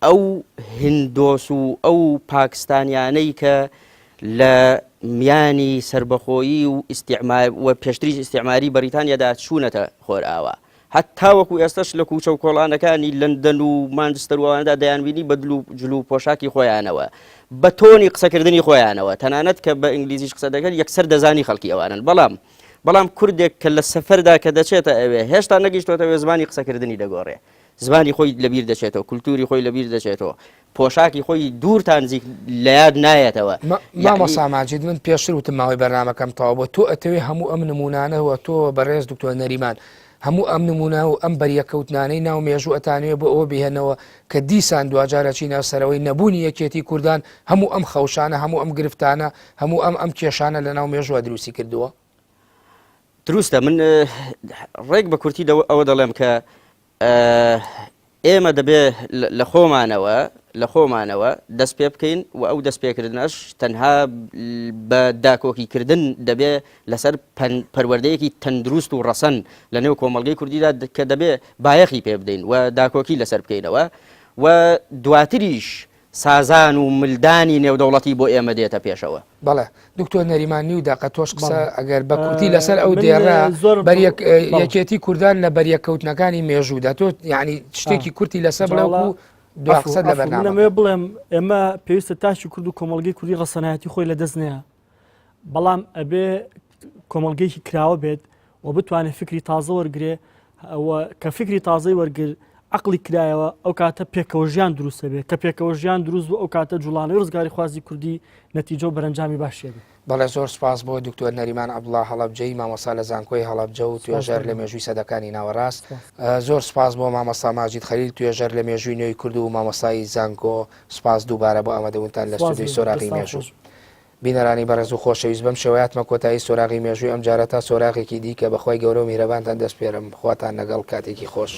ئەو هندۆس و ئەو پاکستانیانەی کە لە میانی سربەخۆیی و پێشتری ئیستیعماری بەریتانیادا چوونەتە خۆرئاوە هەتا وەکو ئێستش لە کوچە و کۆڵانەکانی لەندەن و مانچستەر وانەدا دەیانبینی بە جلو پۆشاکی خۆیانەوە بە تۆنی قسەکردنی خۆیانەوە تەنانەت کە بە ئینگلیزیش قسە دەکەن یەکسەر دەزانی خەڵکی ئەوانن بەڵام کوردێک کە لە سەفەردا کە دەچێتە ئەوێ هێشتا نەگەیشتۆتەوە زمانی قسەکردنی دەگۆڕێ زمانی خۆی لەبیر دەچێتەوە کولتوری خۆی لەبیر دەچێتەوە پۆشاکی خۆی دوورتان نزیک لە یاد نایەتەوە مامۆستا ماجید من پێشتر وتم ماوەی بەرنامەکەم تەواو بۆ تۆ ئەتەوێ هەموو ئەم نمونانەوە تۆ بەڕێز دکتۆر نەریمان هەموو ئەم نمونە و ئەم بەریەکەوتنانەی ناو مێژوو ئەتانوێ بۆ ئەوە بهێنەوە کە دیسان دوجارە چینە سەرەوەی نەبوونی یەکێتی کوردان هەموو ئەم خەوشانە هەموو ئەم گرفتانە هەموو ئەم کێشانە لە ناو مێژووە دروستی کردووە دروستە من ڕێک بە کورتی ئەوە دەڵێم کە ئێمە دەبێ لە خۆمانەوە دەست پێ بکەین و ئەو دەست پێکردنەش تەنها بە داکۆکیکردن دەبێ لەسەر پەروەردەیەکی تەندروست و ڕەسەن لە نێو کۆمەڵگەی کوردیدا کە دەبێ بایەخی پێ بدەین و داکۆکی لەسەر بکەینەوە و دواتریش سازان و ملدانی نێودەوڵەتی بۆ ئێمە دێتە پێشەوە بەڵێ دکتۆر نەریمانی و داقە تۆش قسە ئەگەر بە کورتی لەسەر ئەو دێڕە یەکێتی کوردان لە بەریەکەوتنەکانی مێژوودا تۆ یعنی شتێکی کورتی لەسەر بڵێ و دو قسەت لە بەرنامە بڵێم ئێمە پێویستە تاشی کورد و کۆمەڵگەی کوردی ڕەسەنایەتی خۆی لە دەست نییە بەڵام ئەبێ کۆمەڵگەیەکی کراوە بێت و بتوانێت فکری تازە وەرگێ کە فکری تازەی وەرگر عقلی کرایەوە ئەو کاتە پێکەوە ژیان دروستە بێت کە پێکەوە ژیان دروست بوو ئەو کاتە جوڵانەی ڕزگاری خوازی کوردی نەتیجە و بەرەنجامی باشێ بێت. بەڵێ زۆر سپاس بۆ دکتۆر نەریمان عەبدوڵڵا هەڵەبجەی مامۆستا لە زانکۆی هەڵەبجە و توێژەر لە مێژووی سەدەکانی ناوەڕاست. زۆر سپاس بۆ مامۆستا ماجید خەلیل توێژەر لە مێژووی نوێی کورد و مامۆستای زانکۆ. سپاس دووبارە بۆ ئامادەبوونتان لە ستودیۆی سۆراغی مێژوو. بینەرانی بەڕێز و خۆشەویست بەم شێوەیەتمە کۆتایی سۆراغی مێژووی ئەم جارە تا سۆراغێکی دیکە بەخوای گەورە و میهرەبانتان دەست پێرم. خواتان لەگەڵ کاتێکی خۆش.